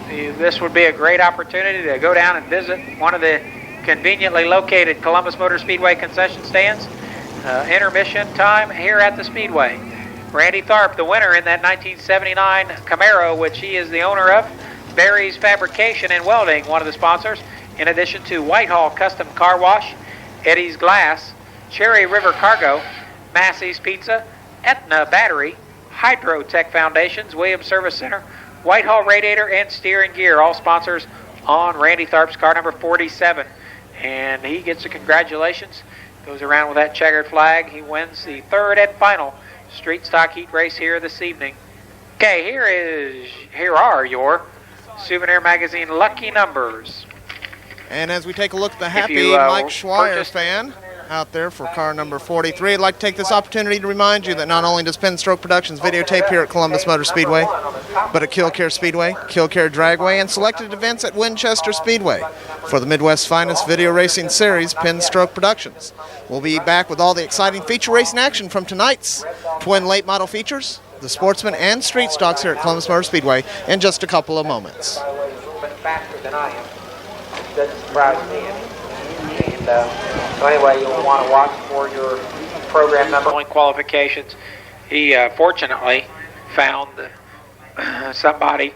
this would be a great opportunity to go down and visit one of the conveniently located Columbus Motor Speedway concession stands. Intermission time here at the Speedway. Randy Tharp, the winner in that 1979 Camaro, which he is the owner of. Barry's Fabrication and Welding, one of the sponsors, in addition to Whitehall Custom Car Wash, Eddie's Glass, Cherry River Cargo, Massey's Pizza, Aetna Battery, Hydrotech Foundations, Williams Service Center, Whitehall Radiator, and Steer and Gear, all sponsors on Randy Tharp's car number 47. And he gets the congratulations, goes around with that checkered flag. He wins the third and final street stock heat race here this evening. Okay, here are your Souvenir Magazine lucky numbers. And as we take a look at the happy you, Mike Schweier purchased- fan out there for car number 43, I'd like to take this opportunity to remind you that not only does Pennstroke Productions videotape here at Columbus Motor Speedway, but at Killcare Speedway, Killcare Dragway, and selected events at Winchester Speedway. For the Midwest's finest video racing series, Pennstroke Productions. We'll be back with all the exciting feature racing action from tonight's twin late model features, the Sportsman and Street Stocks here at Columbus Motor Speedway in just a couple of moments. Faster than I am. Doesn't surprise me any. And so anyway, you'll want to watch for your program number. Only qualifications. He fortunately found somebody.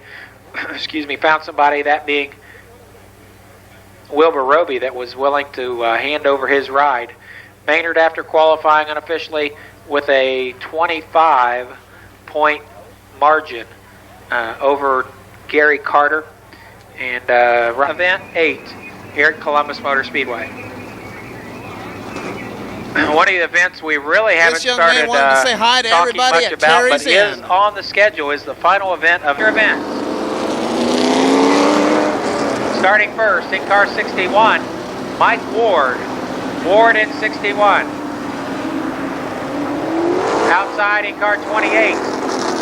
Found somebody, that being Wilbur Roby, that was willing to hand over his ride. Maynard, after qualifying unofficially with a 25-point margin over Gary Carter. And event 8 here at Columbus Motor Speedway. One of the events we really haven't started wanted to say hi to talking everybody much at about, Terry's but is on the schedule, is the final event of your event. Starting first in car 61, Mike Ward. Ward in 61. Outside in car 28,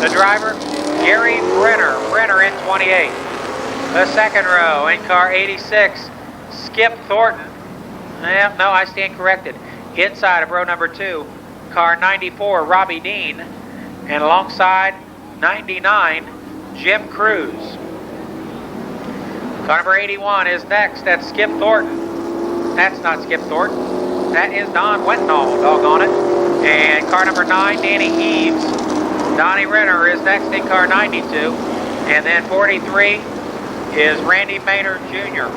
the driver, Gary Brenner. Brenner in 28. The second row in car 86, Skip Thornton. No, I stand corrected. Inside of row number 2, car 94, Robbie Dean. And alongside 99, Jim Cruz. Car number 81 is next. That's Skip Thornton. That's not Skip Thornton. That is Don Wetnall, doggone it. And car number 9, Danny Eves. Donnie Renner is next in car 92. And then 43 is Randy Maynard Jr.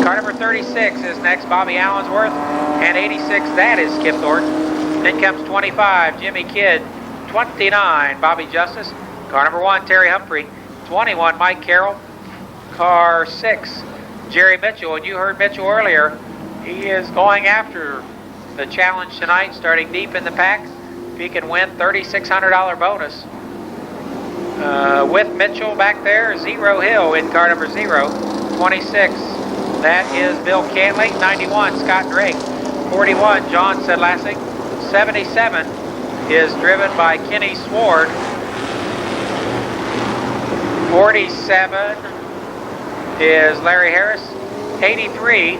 Car number 36 is next, Bobby Allensworth. And 86, that is Skip Thornton. Then comes 25, Jimmy Kidd. 29, Bobby Justice. Car number 1, Terry Humphrey. 21, Mike Carroll. Car 6, Jerry Mitchell. And you heard Mitchell earlier. He is going after the challenge tonight, starting deep in the pack. If he can win, $3,600 bonus. With Mitchell back there, Zero Hill in car number 0. 26, that is Bill Cantley. 91, Scott Drake. 41, John Sedlassig. 77 is driven by Kenny Sward. 47 is Larry Harris. 83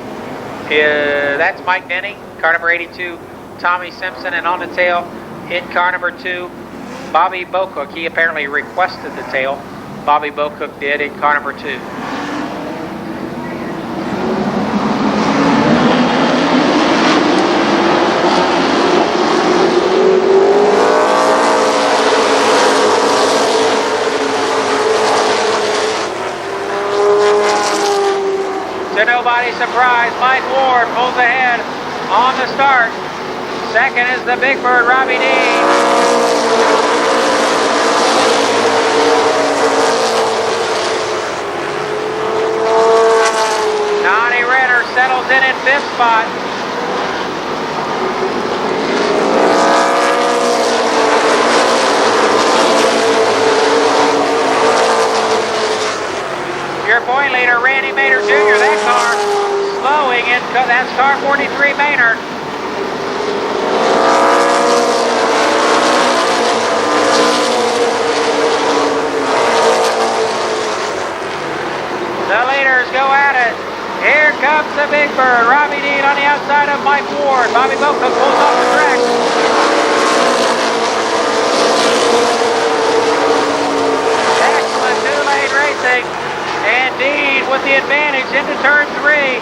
that's Mike Denny. Car number 82, Tommy Simpson. And on the tail in car number 2, Bobby Bocook. He apparently requested the tail. Bobby Bocook did in car number 2. To nobody's surprise, Mike Ward pulls ahead on the start. Second is the Big Bird, Robbie Dean. Donnie Renner settles in 5th spot. Your point leader, Randy Maynard Jr. That car slowing in. That's car 43, Maynard. The leaders go at it. Here comes the Big Bird. Robbie Dean on the outside of Mike Ward. Bobby Bocook pulls off the track. Excellent two-lane racing. And Dean with the advantage into turn 3.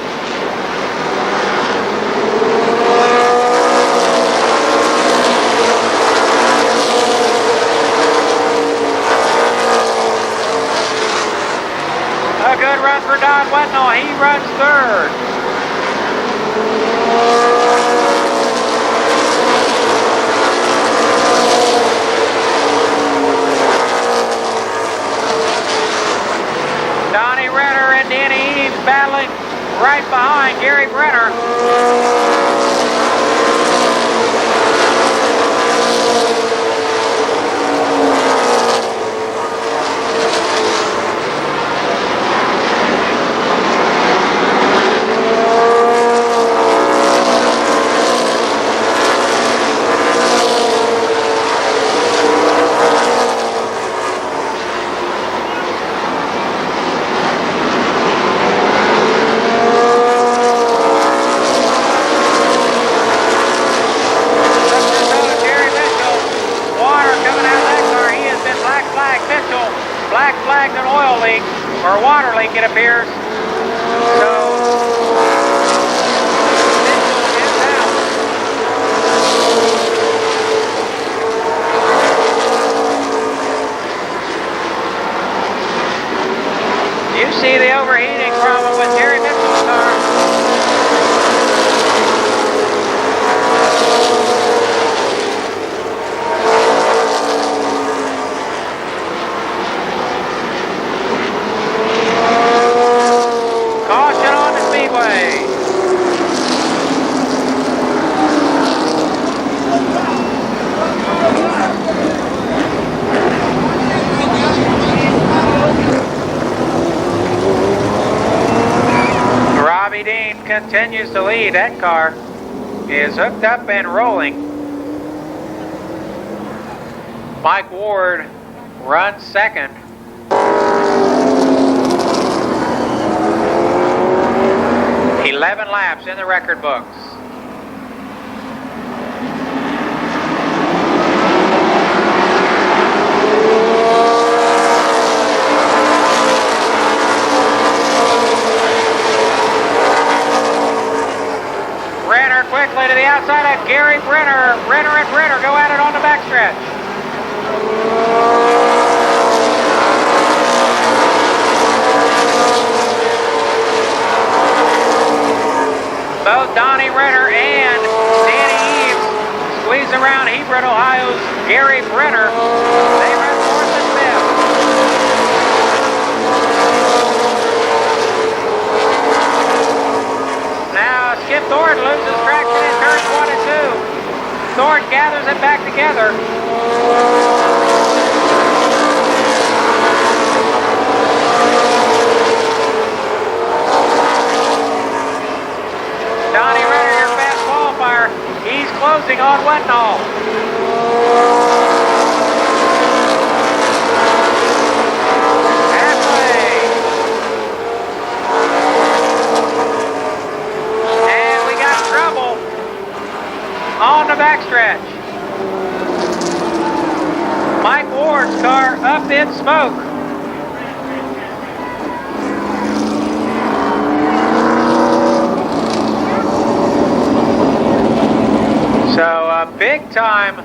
A good run for Don Wetnall. He runs 3rd. Donnie Renner and Danny Eves battling right behind Gary Brenner. stagnant oil leak, or water leak it appears. So, this is out. You see the overheating problem with Terry Mitchell's car. Caution on the Speedway. Robbie Dean continues to lead. That car is hooked up and rolling. Mike Ward runs second. Laps in the record books. Brenner quickly to the outside of Gary Brenner. Brenner and Brenner go at it on the backstretch. Both Donnie Renner and Danny Eves squeeze around Hebron, Ohio's Gary Brenner. They run fourth and fifth. Now Skip Thornton loses traction in turns 1 and 2. Thornton gathers it back together. Donnie Renner, your fast qualifier. He's closing on Wetnall. Halfway. And we got trouble on the backstretch. Mike Ward's car up in smoke. So a big time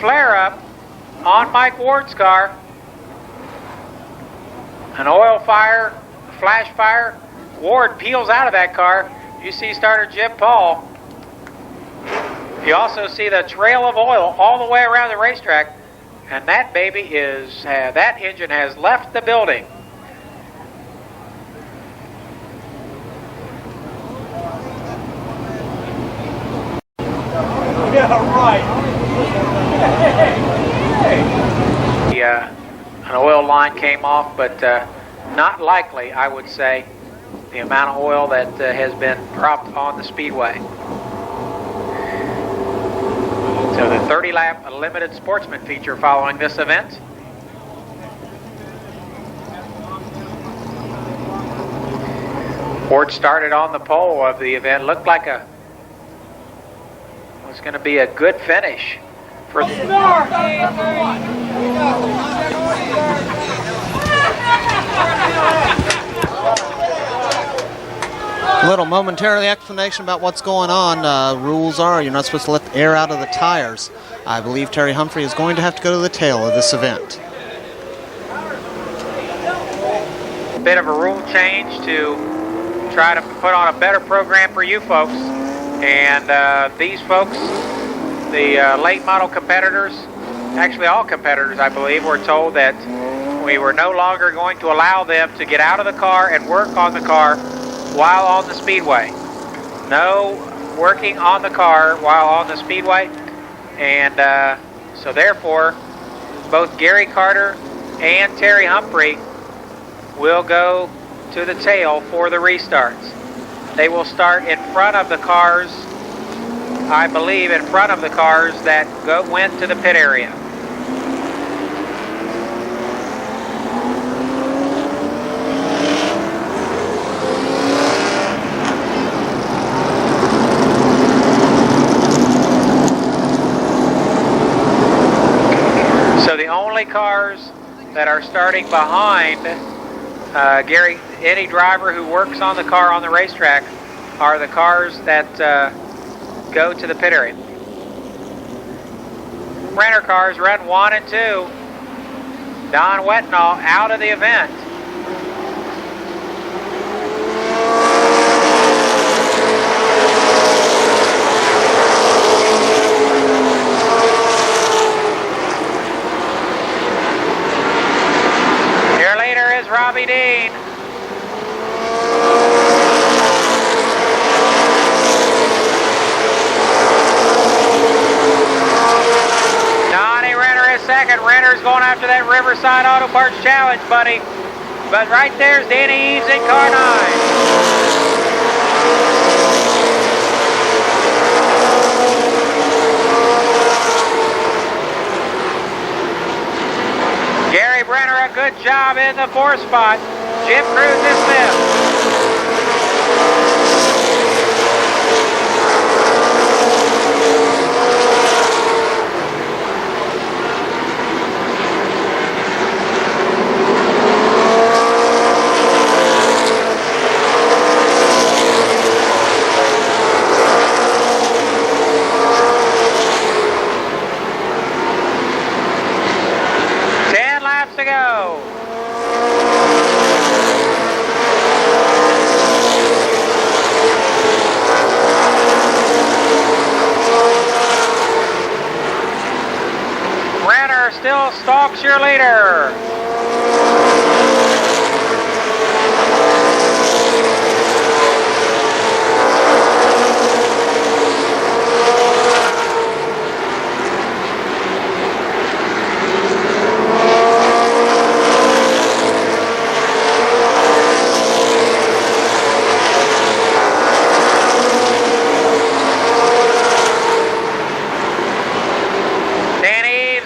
flare up on Mike Ward's car. An oil fire, flash fire. Ward peels out of that car. You see starter Jim Paul. You also see the trail of oil all the way around the racetrack. And that baby is, that engine has left the building. Yeah, right. An oil line came off, but not likely, I would say, the amount of oil that has been dropped on the Speedway. So the 30-lap limited sportsman feature following this event. Ward started on the pole of the event. Looked like was going to be a good finish for A little momentarily explanation about what's going on. Rules are you're not supposed to let the air out of the tires. I believe Terry Humphrey is going to have to go to the tail of this event. Bit of a rule change to try to put on a better program for you folks. And these folks, the late model competitors, actually all competitors I believe, were told that we were no longer going to allow them to get out of the car and work on the car while on the Speedway. No working on the car while on the Speedway. And so therefore, both Gary Carter and Terry Humphrey will go to the tail for the restarts. They will start in front of the cars, I believe, in front of the cars that went to the pit area. So the only cars that are starting behind Gary. Any driver who works on the car on the racetrack are the cars that go to the pit area. Renner cars run 1 and 2. Don Wettenall out of the event. Your leader is Robbie Dean. Second. Renner's going after that Riverside Auto Parts Challenge, buddy. But right there's Danny Eves in car 9. Gary Brenner, a good job in the 4th spot. Jim Cruz is 5th. To go. Renner still stalks your leader.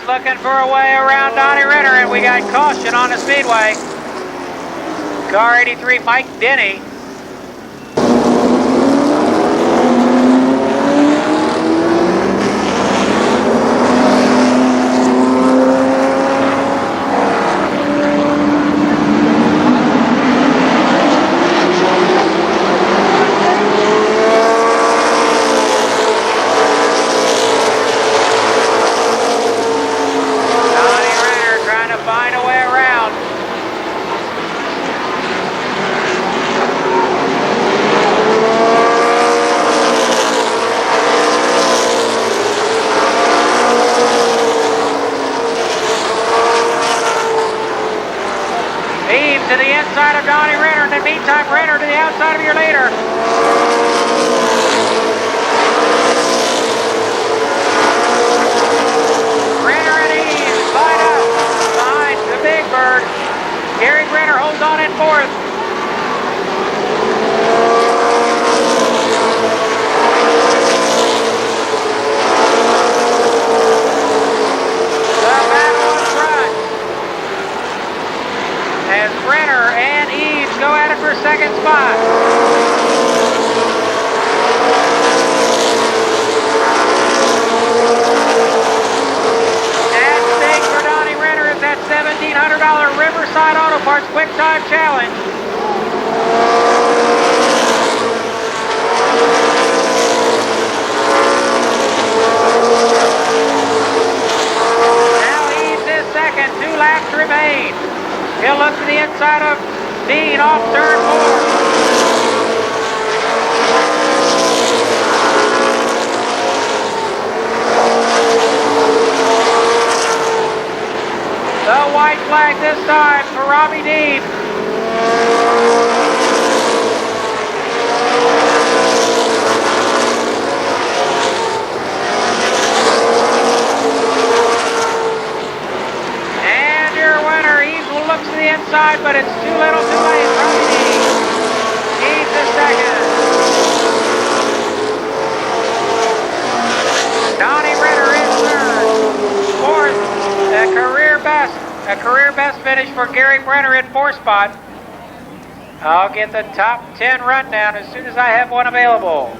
Looking for a way around Donnie Renner, and we got caution on the Speedway. Car 83, Mike Denny. Find a way around. Eve to the inside of Donnie Renner. In the meantime, Renner to the outside of your leader. Big Bird. Gary Brenner holds on in 4th. The battle in front as Brenner and Eves go at it for 2nd spot. That $1,700 Riverside Auto Parts Quick Time Challenge. Now Eves is 2nd, 2 laps remain. He'll look to the inside of Dean off turn 4. The white flag this time for Robbie Dean. And your winner, Eves looks to the inside, but it's too little too late. Robbie Dean. Eves is 2nd. Donnie Renner is 3rd. 4th, a career best finish for Gary Brenner in 4th spot. I'll get the top 10 rundown as soon as I have one available.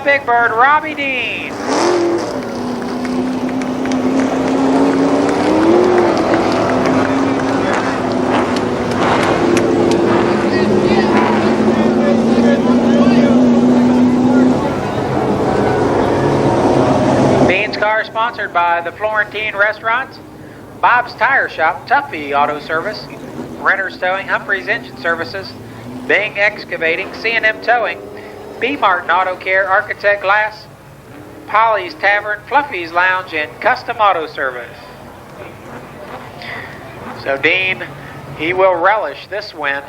Big Bird, Robbie Dean. Dean's car sponsored by the Florentine Restaurants, Bob's Tire Shop, Tuffy Auto Service, Renter's Towing, Humphrey's Engine Services, Bing Excavating, C&M Towing, B. Martin Auto Care, Architect Glass, Polly's Tavern, Fluffy's Lounge, and Custom Auto Service. So Dean, he will relish this win.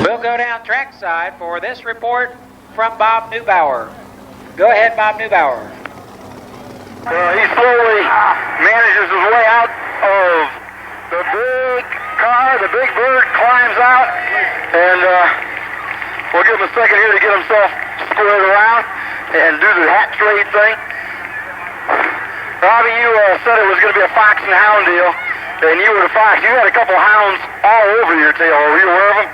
We'll go down trackside for this report from Bob Neubauer. Go ahead, Bob Neubauer. He slowly manages his way out of the big car. The Big Bird climbs out, and we'll give him a second here to get himself squared around and do the hat trade thing. Robbie, you said it was going to be a fox and hound deal, and you were the fox. You had a couple hounds all over your tail. Were you aware of them?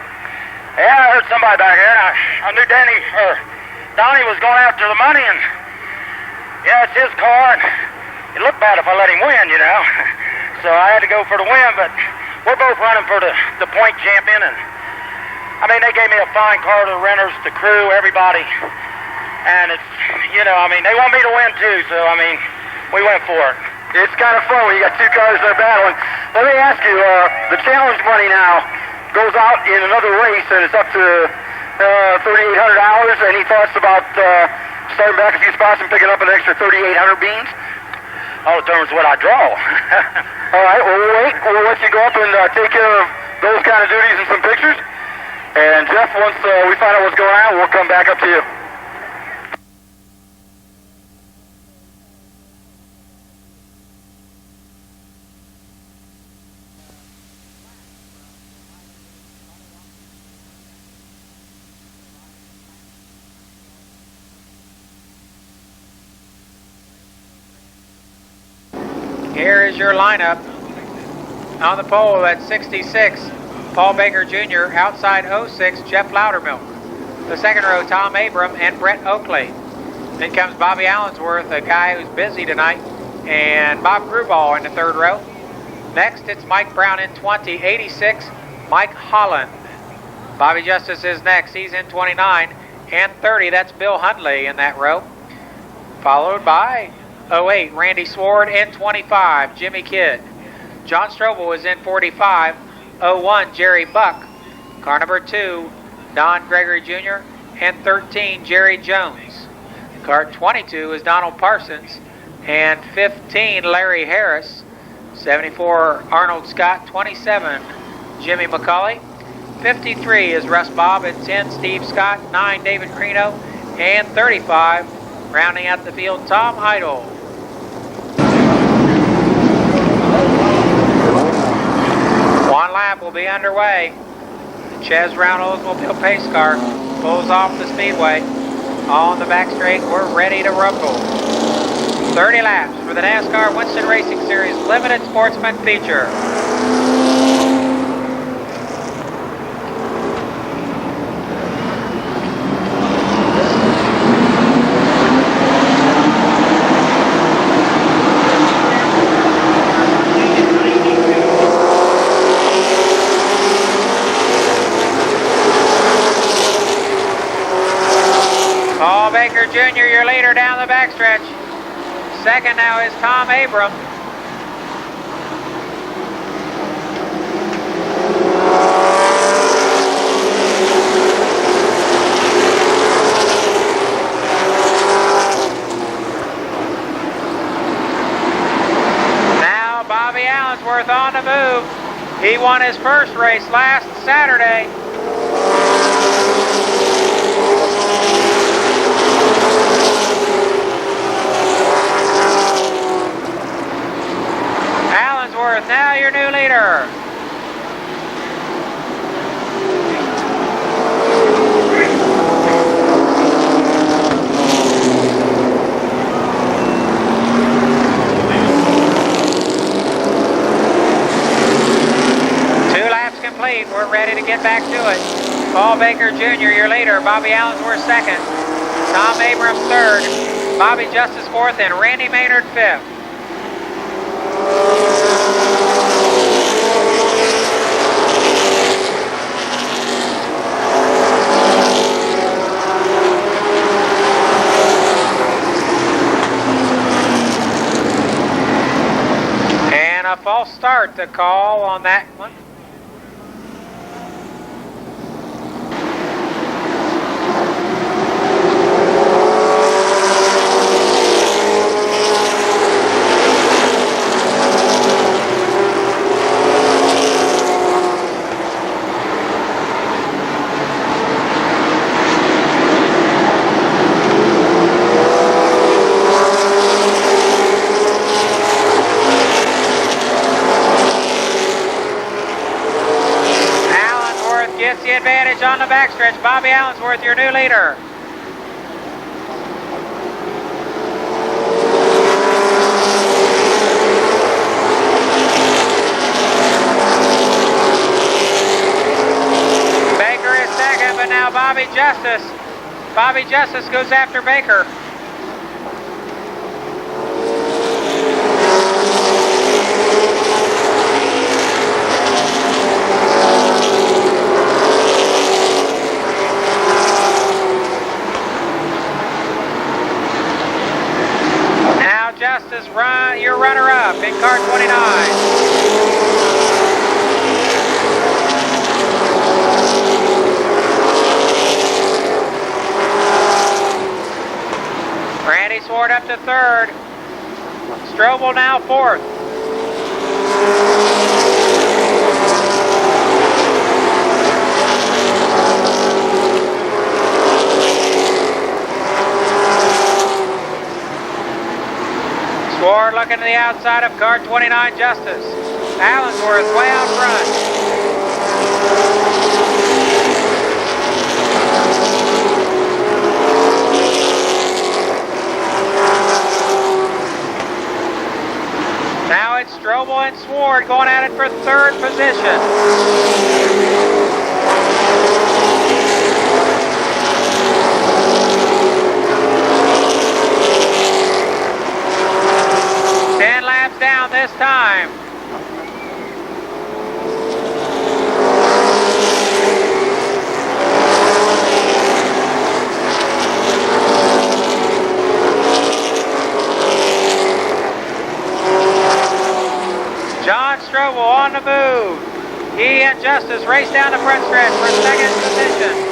Yeah, I heard somebody back here. I knew Donnie was going after the money, and yeah, it's his car, and it looked bad if I let him win, you know. So I had to go for the win, but we're both running for the point champion, and I mean, they gave me a fine car, the renters, the crew, everybody, and it's, you know, I mean, they want me to win too, so I mean, we went for it. It's kind of fun when you got two cars that are battling. Let me ask you, the challenge money now goes out in another race, and it's up to $3,800. Any thoughts about starting back a few spots and picking up an extra 3,800 beans? All determines what I draw. All right, well, we'll wait. We'll let you go up and take care of those kind of duties and some pictures. And Jeff, once we find out what's going on, we'll come back up to you. Here is your lineup. On the pole at 66, Paul Baker Jr., outside 06, Jeff Loudermilk. The second row, Tom Abram and Brett Oakley. Then comes Bobby Allensworth, a guy who's busy tonight, and Bob Gruball in the third row. Next, it's Mike Brown in 20, 86, Mike Holland. Bobby Justice is next. He's in 29 and 30. That's Bill Hundley in that row. Followed by 08, Randy Sward, in 25, Jimmy Kidd. John Strobel is in 45, 01, Jerry Buck. Car number 2, Don Gregory Jr., and 13, Jerry Jones. Car 22 is Donald Parsons, and 15, Larry Harris. 74, Arnold Scott, 27, Jimmy McCauley. 53 is Russ Bobb, and 10, Steve Scott, 9, David Crino, and 35, rounding out the field, Tom Idle. One lap will be underway. The Ches Brown Oldsmobile pace car pulls off the speedway. On the back straight, we're ready to rumble. 30 laps for the NASCAR Winston Racing Series Limited Sportsman feature. Paul Baker Jr., your leader down the backstretch. Second now is Tom Abram. Now Bobby Allensworth on the move. He won his first race last Saturday. Now your new leader. complete. We're ready to get back to it. Paul Baker Jr., your leader. Bobby Allensworth second. Tom Abrams third. Bobby Justice fourth, and Randy Maynard fifth. And a false start to call on that one. Gets the advantage on the backstretch. Bobby Allensworth, your new leader. Baker is second, but now Bobby Justice. Bobby Justice goes after Baker. Justice, your runner-up in car 29. Randy Swart up to third. Strobel now fourth. Swart looking to the outside of car 29, Justice. Allensworth way out front. Now it's Strobel and Swart going at it for third position. 10 laps down this time. John Strobel on the move. He and Justice race down the front stretch for second position.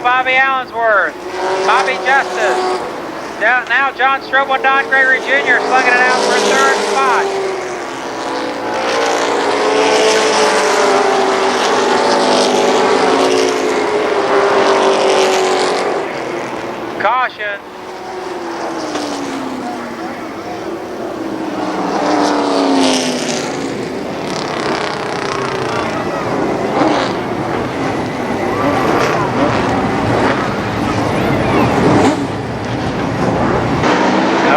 Bobby Allensworth, Bobby Justice. Now John Strobel and Don Gregory Jr. slugging it out for third spot. Caution.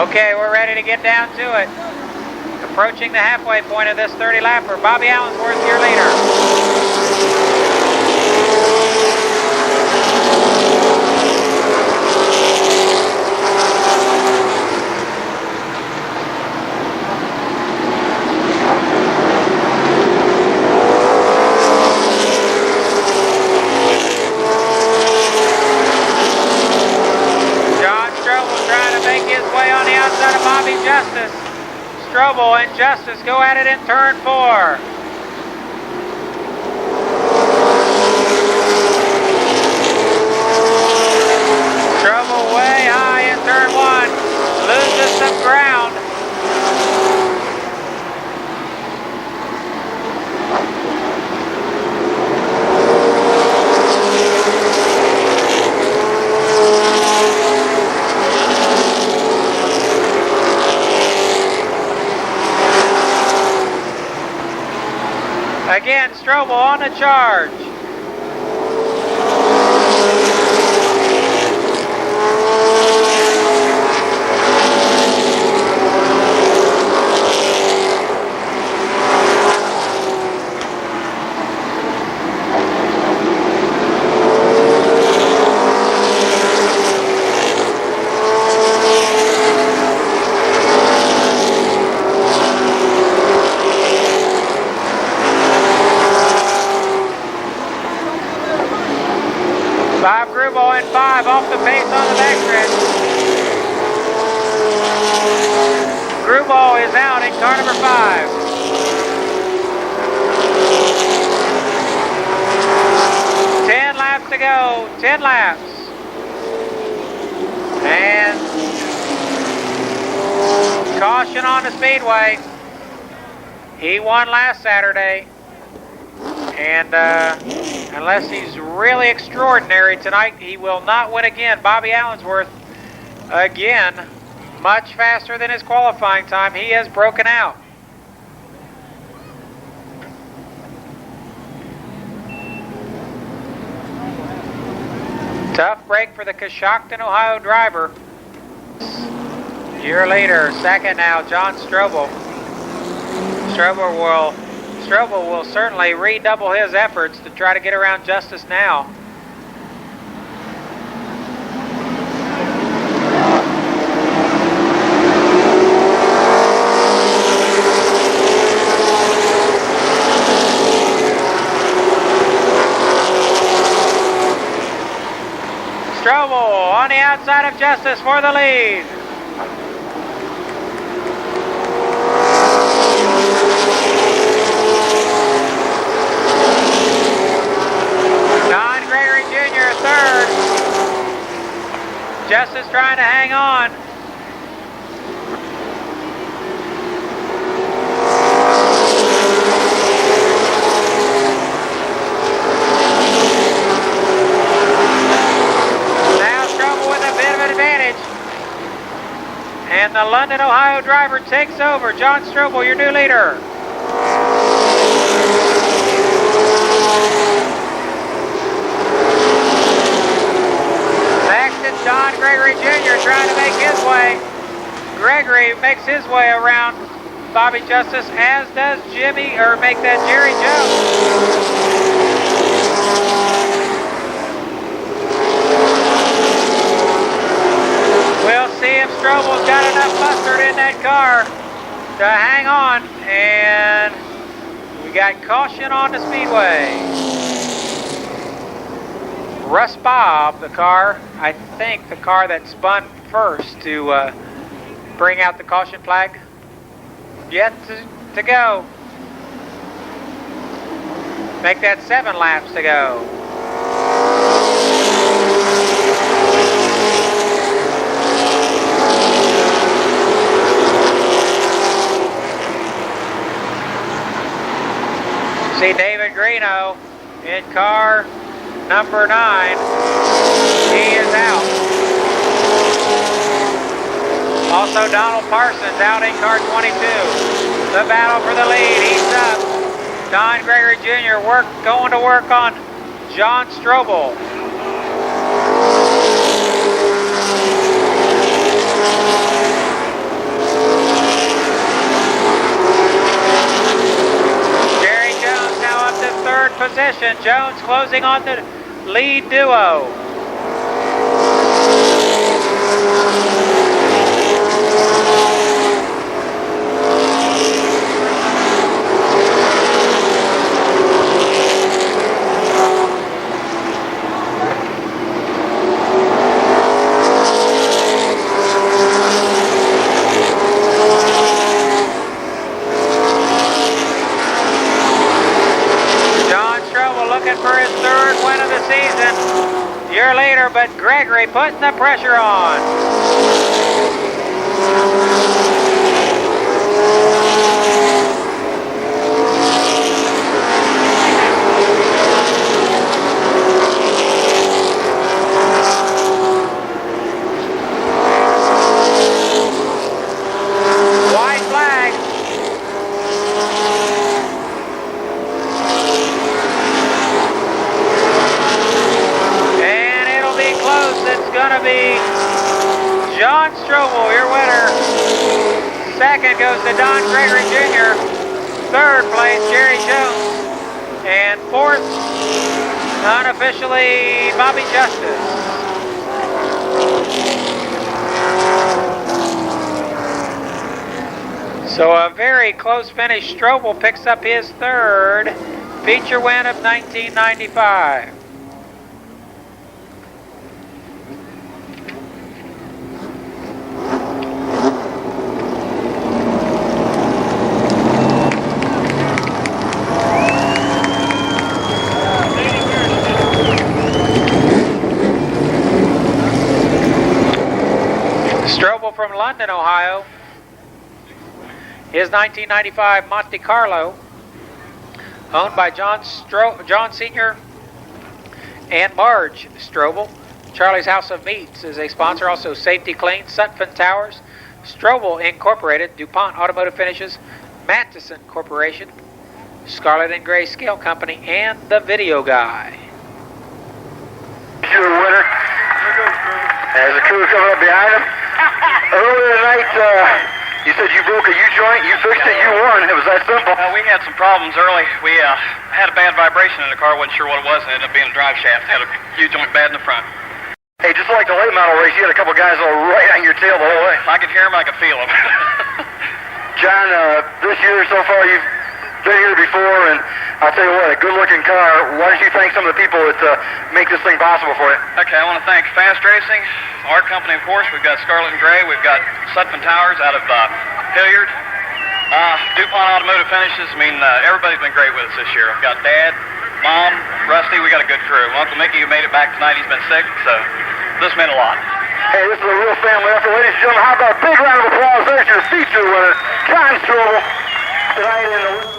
Okay, we're ready to get down to it. Approaching the halfway point of this 30 lapper. Bobby Allensworth, your leader. Justice. Strobel and Justice go at it in turn 4. Strobel way high in turn 1. Loses some ground. Again, Strobel on the charge. Bob Grubel in 5 off the pace on the backstretch. Grubel is out in car number 5. Ten laps to go. 10 laps. And caution on the Speedway. He won last Saturday. And unless he's really extraordinary tonight, he will not win again. Bobby Allensworth, again, much faster than his qualifying time. He has broken out. Tough break for the Coshocton, Ohio driver. Year later, second now, John Strobel. Strobel will certainly redouble his efforts to try to get around Justice now. Strobel on the outside of Justice for the lead. Third. Justice trying to hang on. Now Strobel with a bit of an advantage. And the London, Ohio driver takes over. John Strobel, your new leader. Don Gregory Jr. trying to make his way. Gregory makes his way around Bobby Justice, as does Jerry Jones. We'll see if Strobel's got enough mustard in that car to hang on, and we got caution on the Speedway. Russ Bob, the car, I think the car that spun first to bring out the caution flag, yet to go. Make that 7 laps to go. See David Greeno in car number 9, he is out. Also Donald Parsons out in car 22. The battle for the lead, he's up. Don Gregory Jr. going to work on John Strobel. Jerry Jones now up to 3rd position. Jones closing on the lead duo. For his 3rd win of the season. Year later, but Gregory putting the pressure on. White flag. John Strobel, your winner. Second goes to Don Gregory Jr. Third place, Jerry Jones. And fourth, unofficially, Bobby Justice. So a very close finish. Strobel picks up his third feature win of 1995. Strobel from London, Ohio. His 1995 Monte Carlo, owned by John Sr. and Marge Strobel. Charlie's House of Meats is a sponsor. Also Safety Clean, Sutphen Towers, Strobel Incorporated, DuPont Automotive Finishes, Matheson Corporation, Scarlet and Gray Scale Company, and The Video Guy. Your winner. There's a crew coming up behind him. Earlier tonight, you said you broke a U-joint, you fixed it, you won. It was that simple. We had some problems early. We had a bad vibration in the car, wasn't sure what it was, and it ended up being a drive shaft. Had a U-joint bad in the front. Hey, just like the late model race, you had a couple guys all right on your tail the whole way. I could hear them, I could feel them. John, this year so far you've been here before, and I'll tell you what, a good-looking car. Why don't you thank some of the people that make this thing possible for you? Okay, I want to thank Fast Racing, our company, of course. We've got Scarlet and Gray. We've got Sutphen Towers out of Hilliard. DuPont Automotive Finishes. I mean, everybody's been great with us this year. I've got Dad, Mom, Rusty. We got a good crew. Uncle Mickey, who made it back tonight, he's been sick, so this meant a lot. Hey, this is a real family effort. Ladies and gentlemen, how about a big round of applause? There's your feature winner, John Strobel. Tonight in the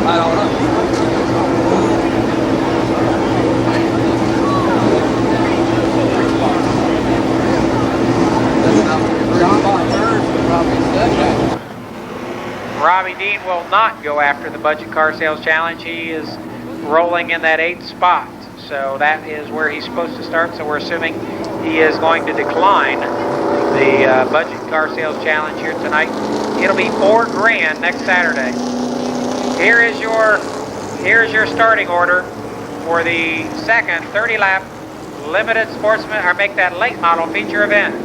I don't know. Robbie Dean will not go after the Budget Car Sales Challenge. He is rolling in that 8th spot. So that is where he's supposed to start. So we're assuming he is going to decline the Budget Car Sales Challenge here tonight. It'll be $4 grand next Saturday. Here's your starting order for the second 30-lap limited sportsman, or make that late model feature event.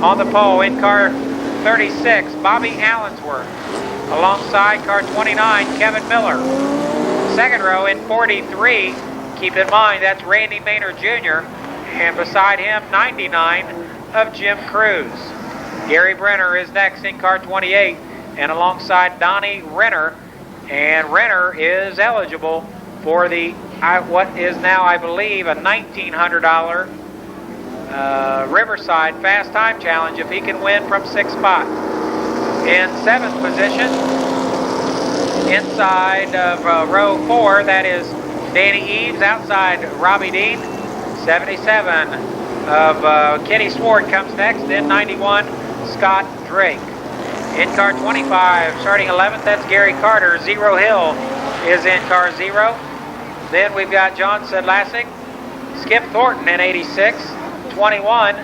On the pole in car 36, Bobby Allensworth. Alongside car 29, Kevin Miller. Second row in 43, keep in mind that's Randy Maynard Jr. And beside him, 99 of Jim Cruz. Gary Brenner is next in car 28, and alongside Donnie Renner. And Renner is eligible for the what is now, I believe, a $1,900 Riverside Fast Time Challenge if he can win from 6th spot. In 7th position, inside of row 4, that is Danny Eves. Outside Robbie Dean. 77 of Kenny Swart comes next. Then 91, Scott Drake. In car 25, starting 11th, that's Gary Carter. Zero Hill is in car 0. Then we've got John Sedlassig, Skip Thornton in 86. 21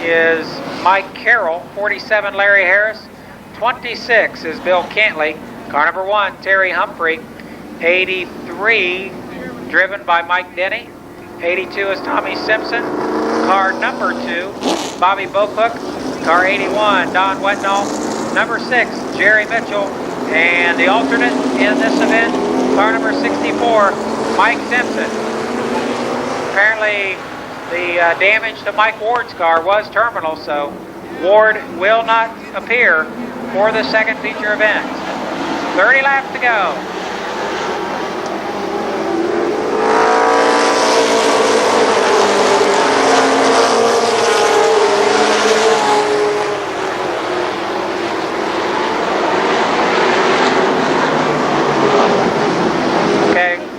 is Mike Carroll. 47, Larry Harris. 26 is Bill Cantley. Car number 1, Terry Humphrey. 83, driven by Mike Denny. 82 is Tommy Simpson. Car number 2, Bobby Bocook. Car 81, Don Wetnall. Number 6, Jerry Mitchell. And the alternate in this event, car number 64, Mike Simpson. Apparently, the damage to Mike Ward's car was terminal, so Ward will not appear for the second feature event. 30 laps to go.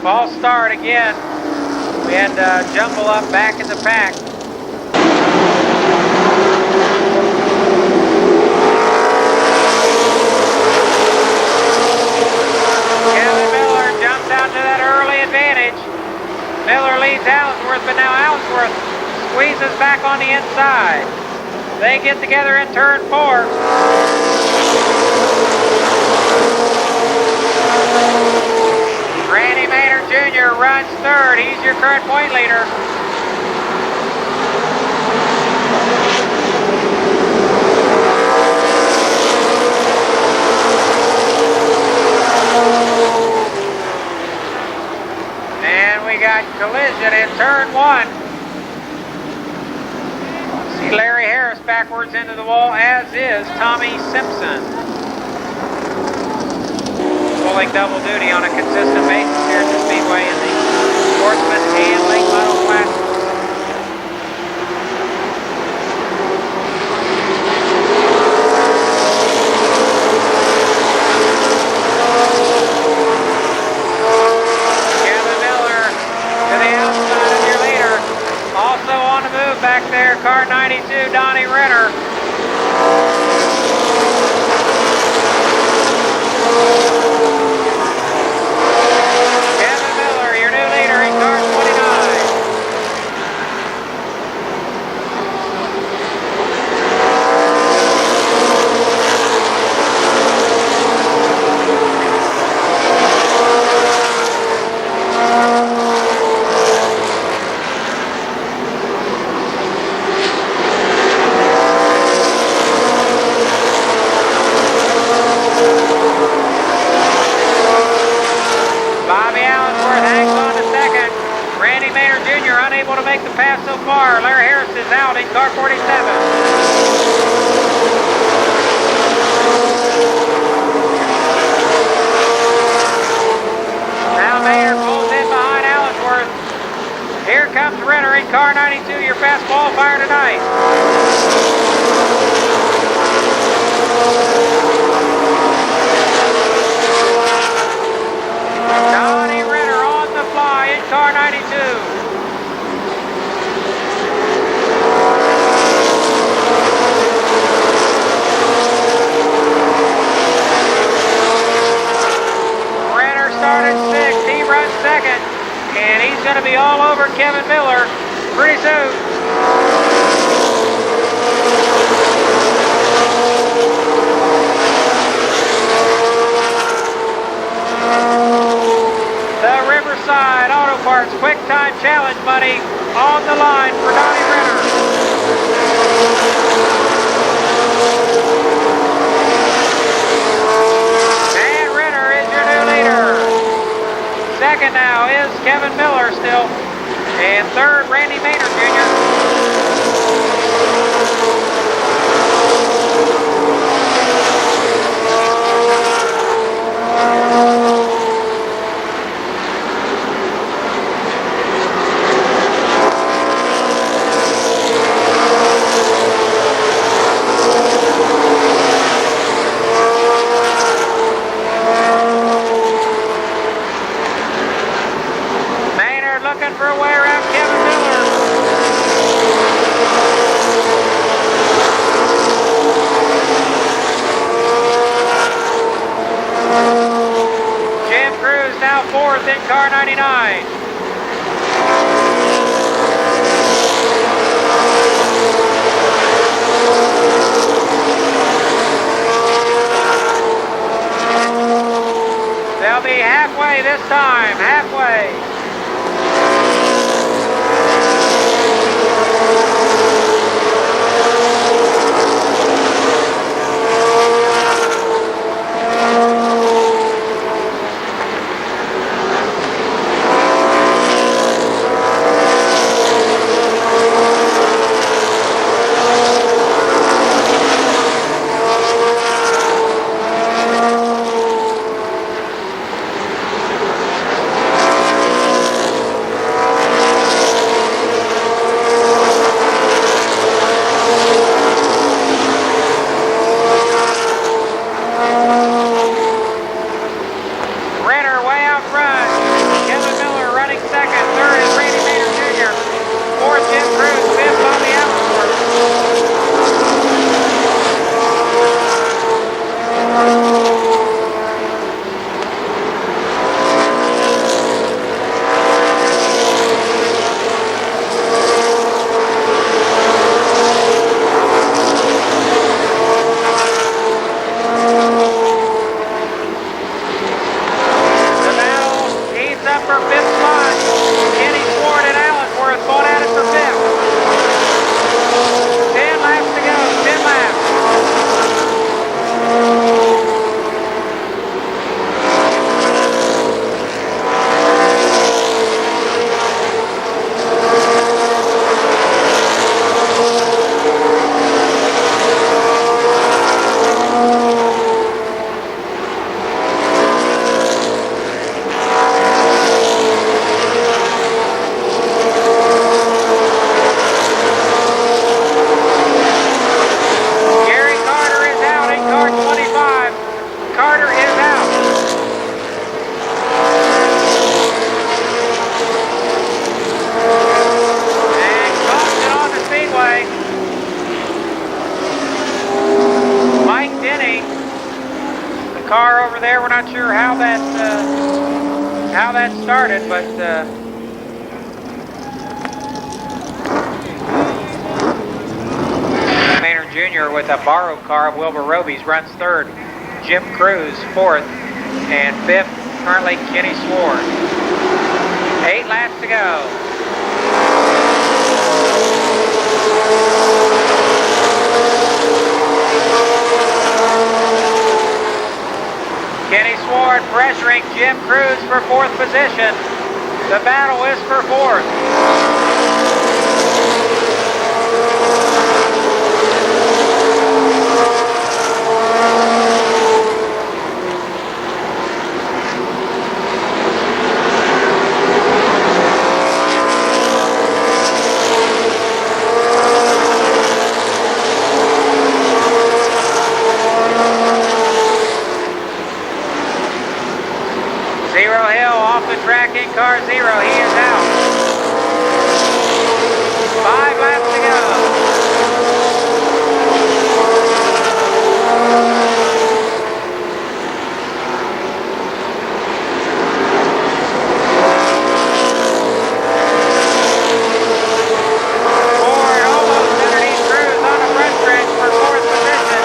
False start again. We had Jumble up back in the pack. advantage. Miller leads Allensworth, but now Allensworth squeezes back on the inside. They get together in turn 4. Randy Maynard Jr. runs third. He's your current point leader. And we got collision in turn 1. See Larry Harris backwards into the wall, as is Tommy Simpson. Pulling double duty on a consistent basis here at the Speedway in the Sportsman and Late Model classes. Kevin Miller to the outside of your leader. Also on the move back there, car 92, Donnie Renner. Kevin Miller, your new leader in car 29. Bobby Allensworth hangs on to second. Randy Maynard Jr. unable to make the pass so far. Larry Harris is out in car 47. Now Maynard pulls in behind Allensworth. Here comes Renner in car 92, your fast qualifier tonight. Donnie Renner on the fly in car 92. Renner started 6th, he runs 2nd, and he's going to be all over Kevin Miller pretty soon. The Riverside Auto Parts Quick Time Challenge money on the line for Donnie Renner. And Renner is your new leader. Second now is Kevin Miller still. And third, Randy Maynard Jr. Maynard looking for a way around Kevin Miller. Jim Cruz now 4th in car 99. They'll be halfway this time, halfway. not sure how that started, but Maynard Jr. with a borrowed car of Wilbur Roby's runs third. Jim Cruz fourth, and fifth currently Kenny Sward. 8 laps to go. Kenny Sward pressuring Jim Cruz for 4th position. The battle is for 4th. Zero Hill off the track in car 0. He is out. 5 laps to go. Ford almost underneath Cruz on the front stretch for 4th position.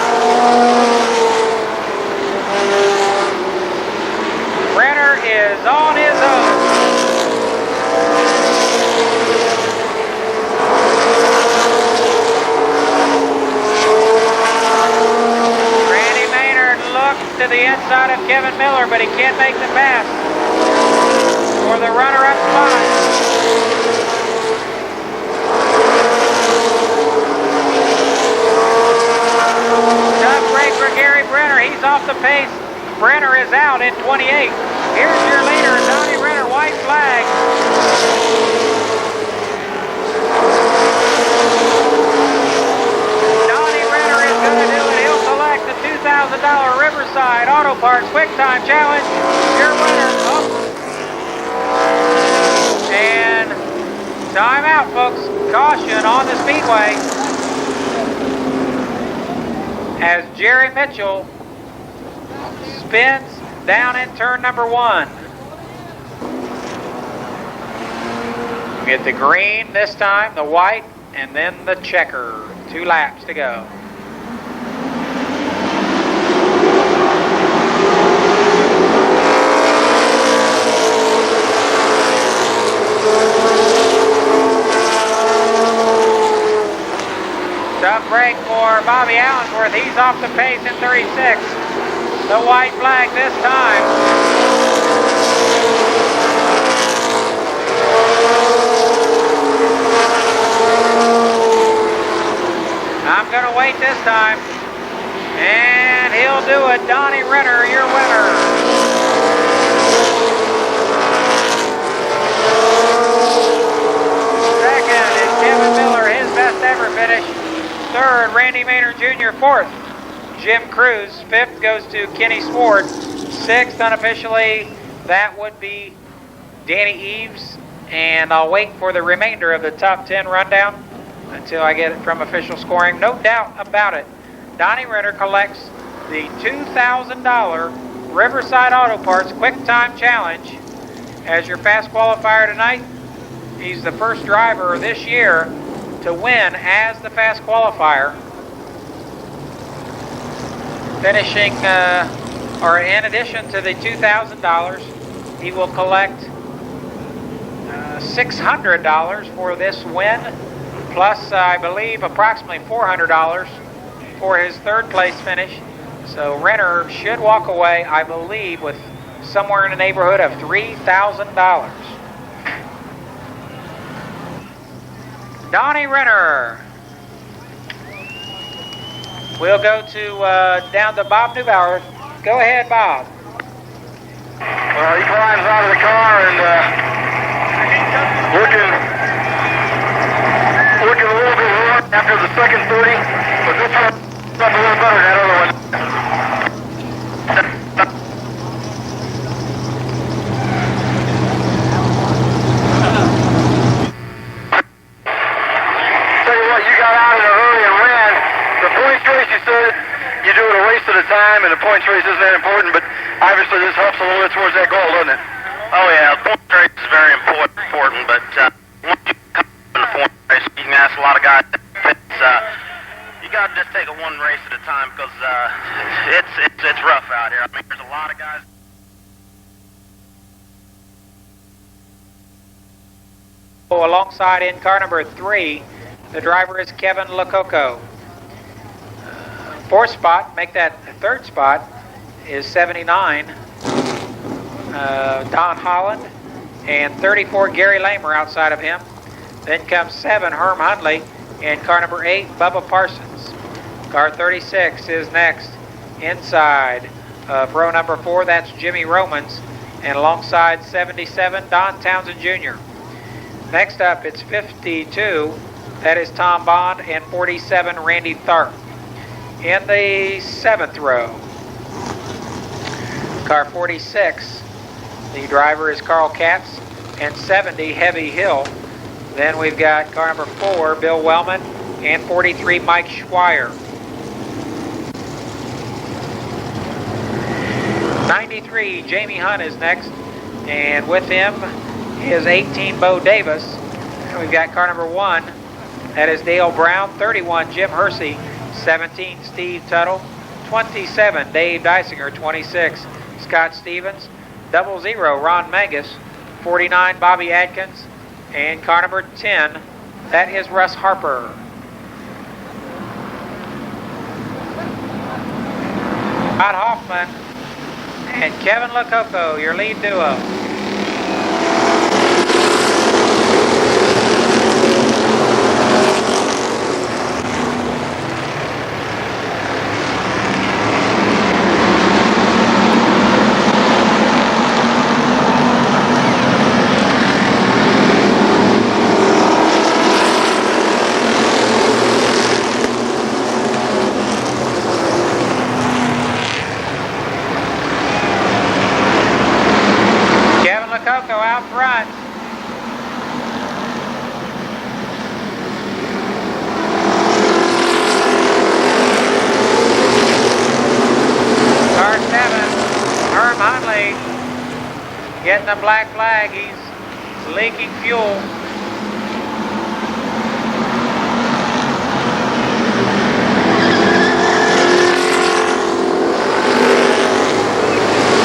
Brenner is on his own. Randy Maynard looks to the inside of Kevin Miller, but he can't make the pass for the runner-up spot. Tough break for Gary Brenner. He's off the pace. Brenner is out in 28. Here's your leader, Donnie Renner, white flag. Donnie Renner is going to do it. He'll collect the $2,000 Riverside Auto Parts Quick Time Challenge. Your winner. Oh. And time out, folks. Caution on the Speedway as Jerry Mitchell spins down in turn number 1. Get the green this time, the white, and then the checker. 2 laps to go. Tough break for Bobby Allensworth. He's off the pace in 36. The white flag this time. I'm going to wait this time. And he'll do it. Donnie Renner, your winner. Second is Kevin Miller, his best ever finish. Third, Randy Maynard Jr. Fourth, Jim Cruz. Fifth goes to Kenny Sward. Sixth, unofficially, that would be Danny Eves. And I'll wait for the remainder of the top 10 rundown until I get it from official scoring. No doubt about it, Donnie Renner collects the $2,000 Riverside Auto Parts Quick Time Challenge as your fast qualifier tonight. He's the first driver this year to win as the fast qualifier, finishing, or in addition to the $2,000, he will collect $600 for this win, plus I believe approximately $400 for his third place finish. So Renner should walk away, I believe, with somewhere in the neighborhood of $3,000. Donnie Renner. We'll go to down to Bob Neubauer. Go ahead, Bob. Well, he climbs out of the car and looking a little bit rough after the second 30, but this one's a little better than that other one. Tell you what, you got out in a hurry and ran. The points race, you said, you do it a race at a time, and the points race isn't that important, but obviously this helps a little bit towards that goal, doesn't it? Oh yeah, the point race is very important, but once you come in the point race, you can ask a lot of guys. You got to just take it one race at a time because it's rough out here. I mean, there's a lot of guys. Alongside in car number 3, the driver is Kevin Lococo. Fourth spot, make that third spot, is 79, Don Holland, and 34, Gary Lamer outside of him. Then comes 7, Herm Hundley, and car number 8, Bubba Parsons. Car 36 is next, inside of row number 4, that's Jimmy Romans, and alongside 77, Don Townsend Jr. Next up, it's 52, that is Tom Bond, and 47, Randy Tharp. In the 7th row, car 46, the driver is Carl Katz, and 70, Heavy Hill. Then we've got car number 4, Bill Wellman, and 43, Mike Schweier. 93, Jamie Hunt is next, and with him is 18, Bo Davis. And we've got car number 1, that is Dale Brown, 31, Jim Hersey, 17, Steve Tuttle, 27, Dave Dysinger, 26, Scott Stevens, 00, Ron Mangus, 49, Bobby Adkins, and car number 10, that is Russ Harper. Scott Hoffman and Kevin Lococo, your lead duo. Out front. Car 7, Herm Hundley, getting the black flag. He's leaking fuel.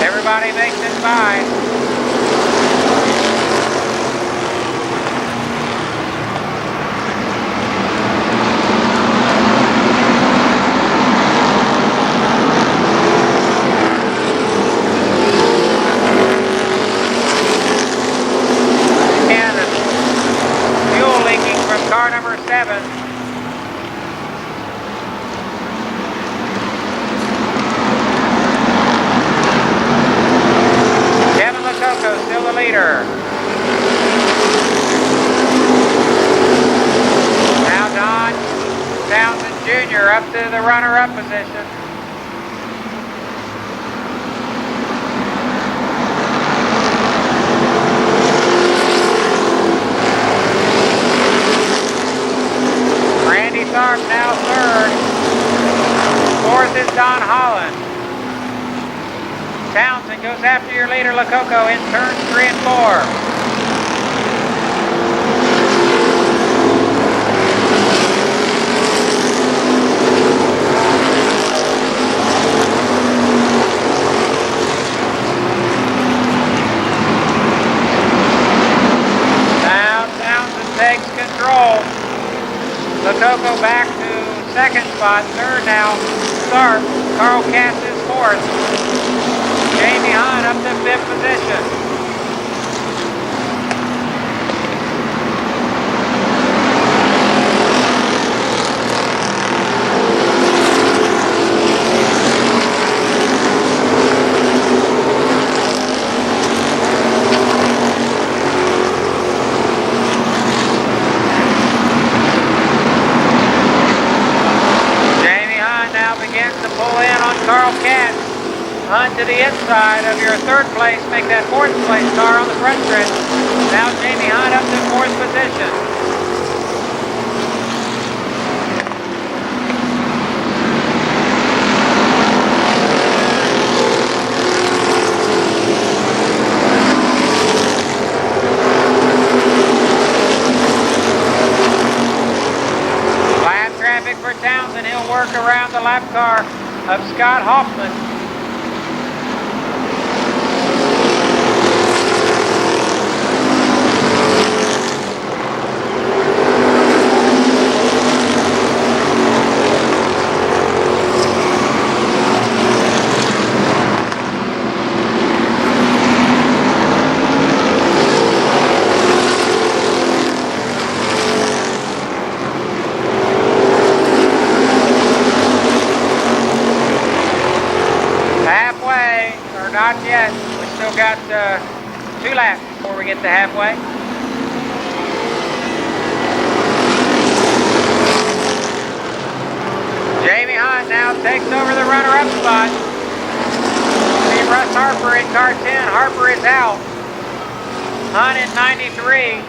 Everybody makes it by. Car number 7. Kevin Lococo still the leader. Now Don Townsend Jr. up to the runner-up position. Randy Tharp now 3rd. 4th is Don Holland. Townsend goes after your leader Lococo in turns 3 and 4. Now Townsend takes control. Lococo back to 2nd spot, 3rd now, Tharp. Carl Katz is 4th. Jamie Hunt up to 5th position. Begins to pull in on Carl Katz. Hunt to the inside of your 3rd place, make that 4th place car on the front stretch. Now Jamie Hunt up to 4th position. around the lap car of Scott Hoffman. Not yet. We still got 2 laps before we get to halfway. Jamie Hunt now takes over the runner-up spot. See Russ Harper in car 10. Harper is out. Hunt in 93.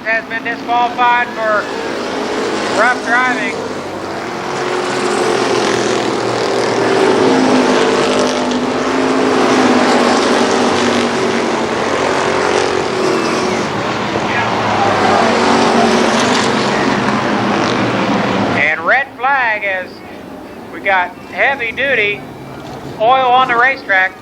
Has been disqualified for rough driving. And red flag as we got heavy duty oil on the racetrack.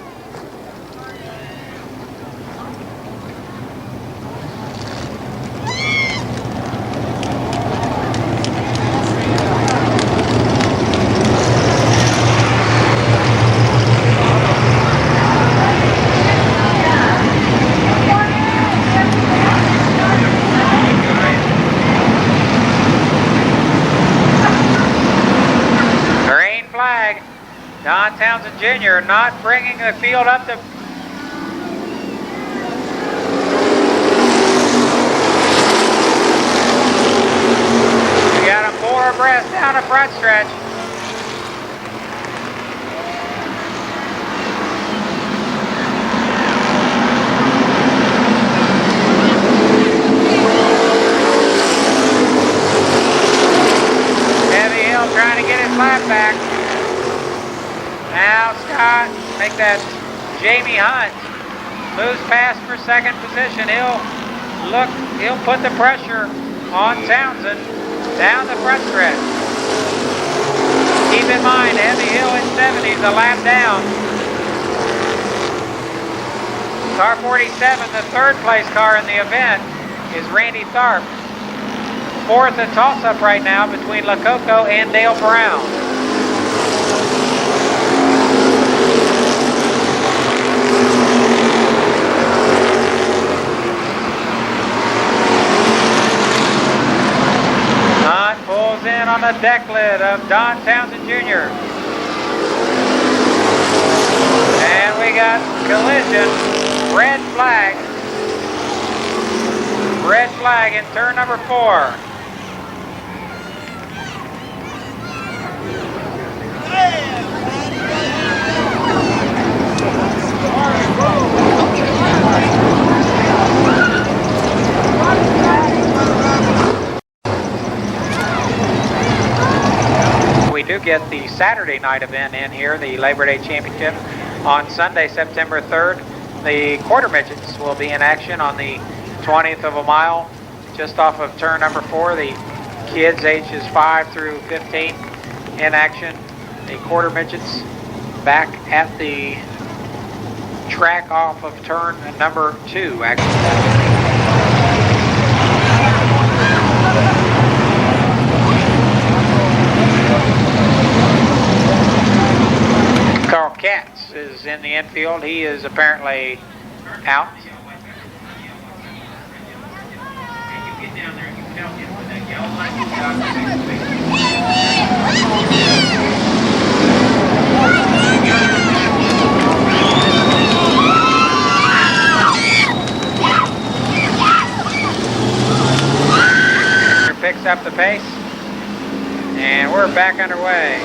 Don Townsend Jr. not bringing the field up to... We got them 4 abreast down the front stretch. Heavy Hill trying to get his lap back. Now Scott, make that Jamie Hunt moves past for second position. He'll put the pressure on Townsend down the front stretch. Keep in mind, Heavy Hill in 70s, a lap down. Car 47, the third place car in the event, is Randy Tharp. Fourth, a toss-up right now between Lococo and Dale Brown. Pulls in on the deck lid of Don Townsend Jr. And we got collision, red flag. Red flag in turn number 4. We do get the Saturday night event in here, the Labor Day Championship. On Sunday, September 3rd, the quarter midgets will be in action on the 20th of a mile, just off of turn number 4. The kids ages 5 through 15 in action. The quarter midgets back at the track off of turn number 2, actually. Carl Katz is in the infield. He is apparently out. Picks up the pace, and we're back underway.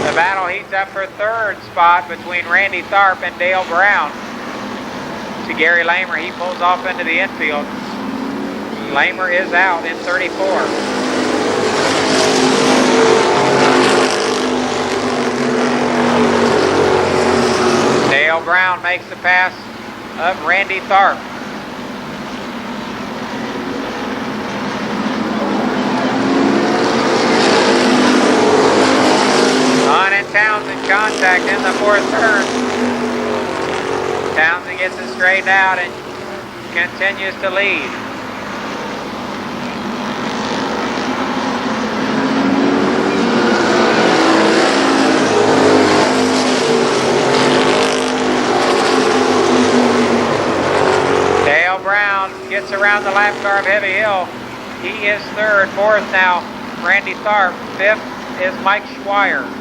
The battle heats up for third spot between Randy Tharp and Dale Brown. see Gary Lamer, he pulls off into the infield. Lamer is out in 34. Dale Brown makes the pass of Randy Tharp. On and Townsend contact in the fourth turn. Townsend gets it straightened out and continues to lead. Dale Brown gets around the lap car of Heavy Hill. He is third. Fourth now, Randy Tharp. Fifth is Mike Schweier.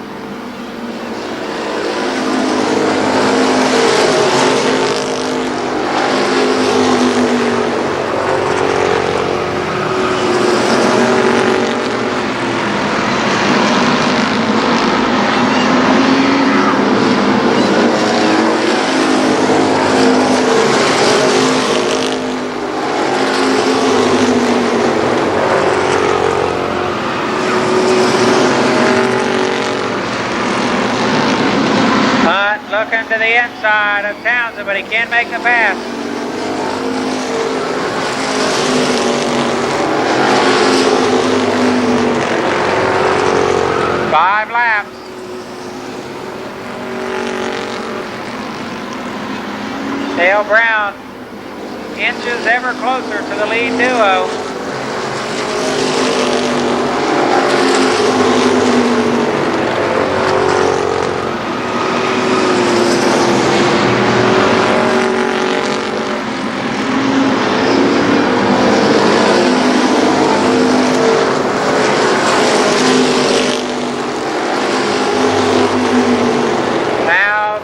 Looking to the inside of Townsend, but he can't make the pass. Five laps. Dale Brown inches ever closer to the lead duo.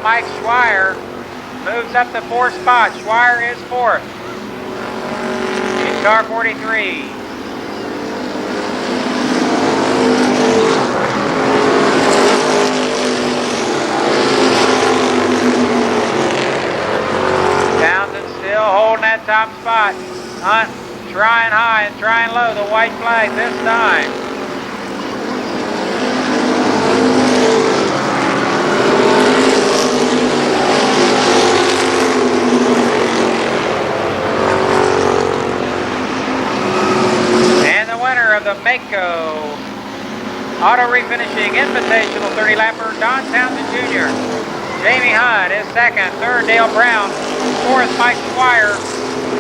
Mike Schweier moves up the fourth spot. Schweier is fourth in car 43. Townsend still holding that top spot. Hunt trying high and trying low. The white flag this time. Of the Mako Auto Refinishing Invitational 30-lapper, Don Townsend Jr. Jamie Hunt is second, third Dale Brown, fourth Mike Schweier,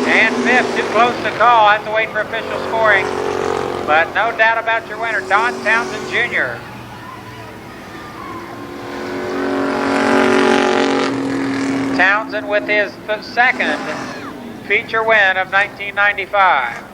and fifth, too close to call. I have to wait for official scoring, but no doubt about your winner, Don Townsend Jr. Townsend with his second feature win of 1995.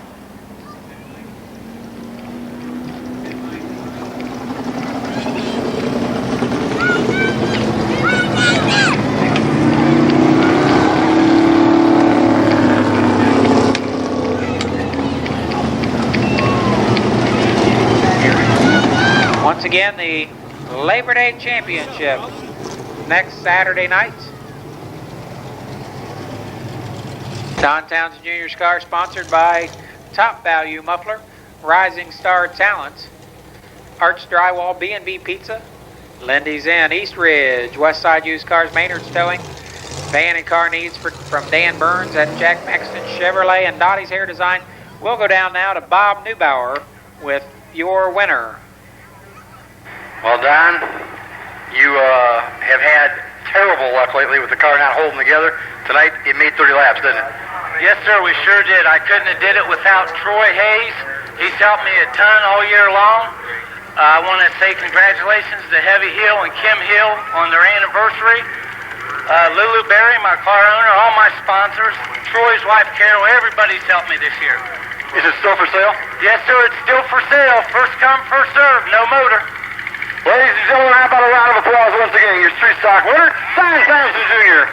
Once again, the Labor Day Championship next Saturday night. Don Townsend Jr.'s car sponsored by Top Value Muffler, Rising Star Talent, Arch Drywall, B&B Pizza, Lindy's Inn, East Ridge, Westside Used Cars, Maynard's Towing, van and car needs from Dan Burns at Jack Maxton Chevrolet, and Dottie's Hair Design. We'll go down now to Bob Neubauer with your winner. Well, Don, you have had terrible luck lately with the car not holding together. Tonight, it made 30 laps, didn't it? Yes, sir, we sure did. I couldn't have did it without Troy Hayes. He's helped me a ton all year long. I want to say congratulations to Heavy Hill and Kim Hill on their anniversary. Lulu Berry, my car owner, all my sponsors, Troy's wife Carol, everybody's helped me this year. Is it still for sale? Yes, sir, it's still for sale. First come, first served, no motor. Ladies and gentlemen, how about a round of applause once again? Your street stock winner, Don Townsend Jr.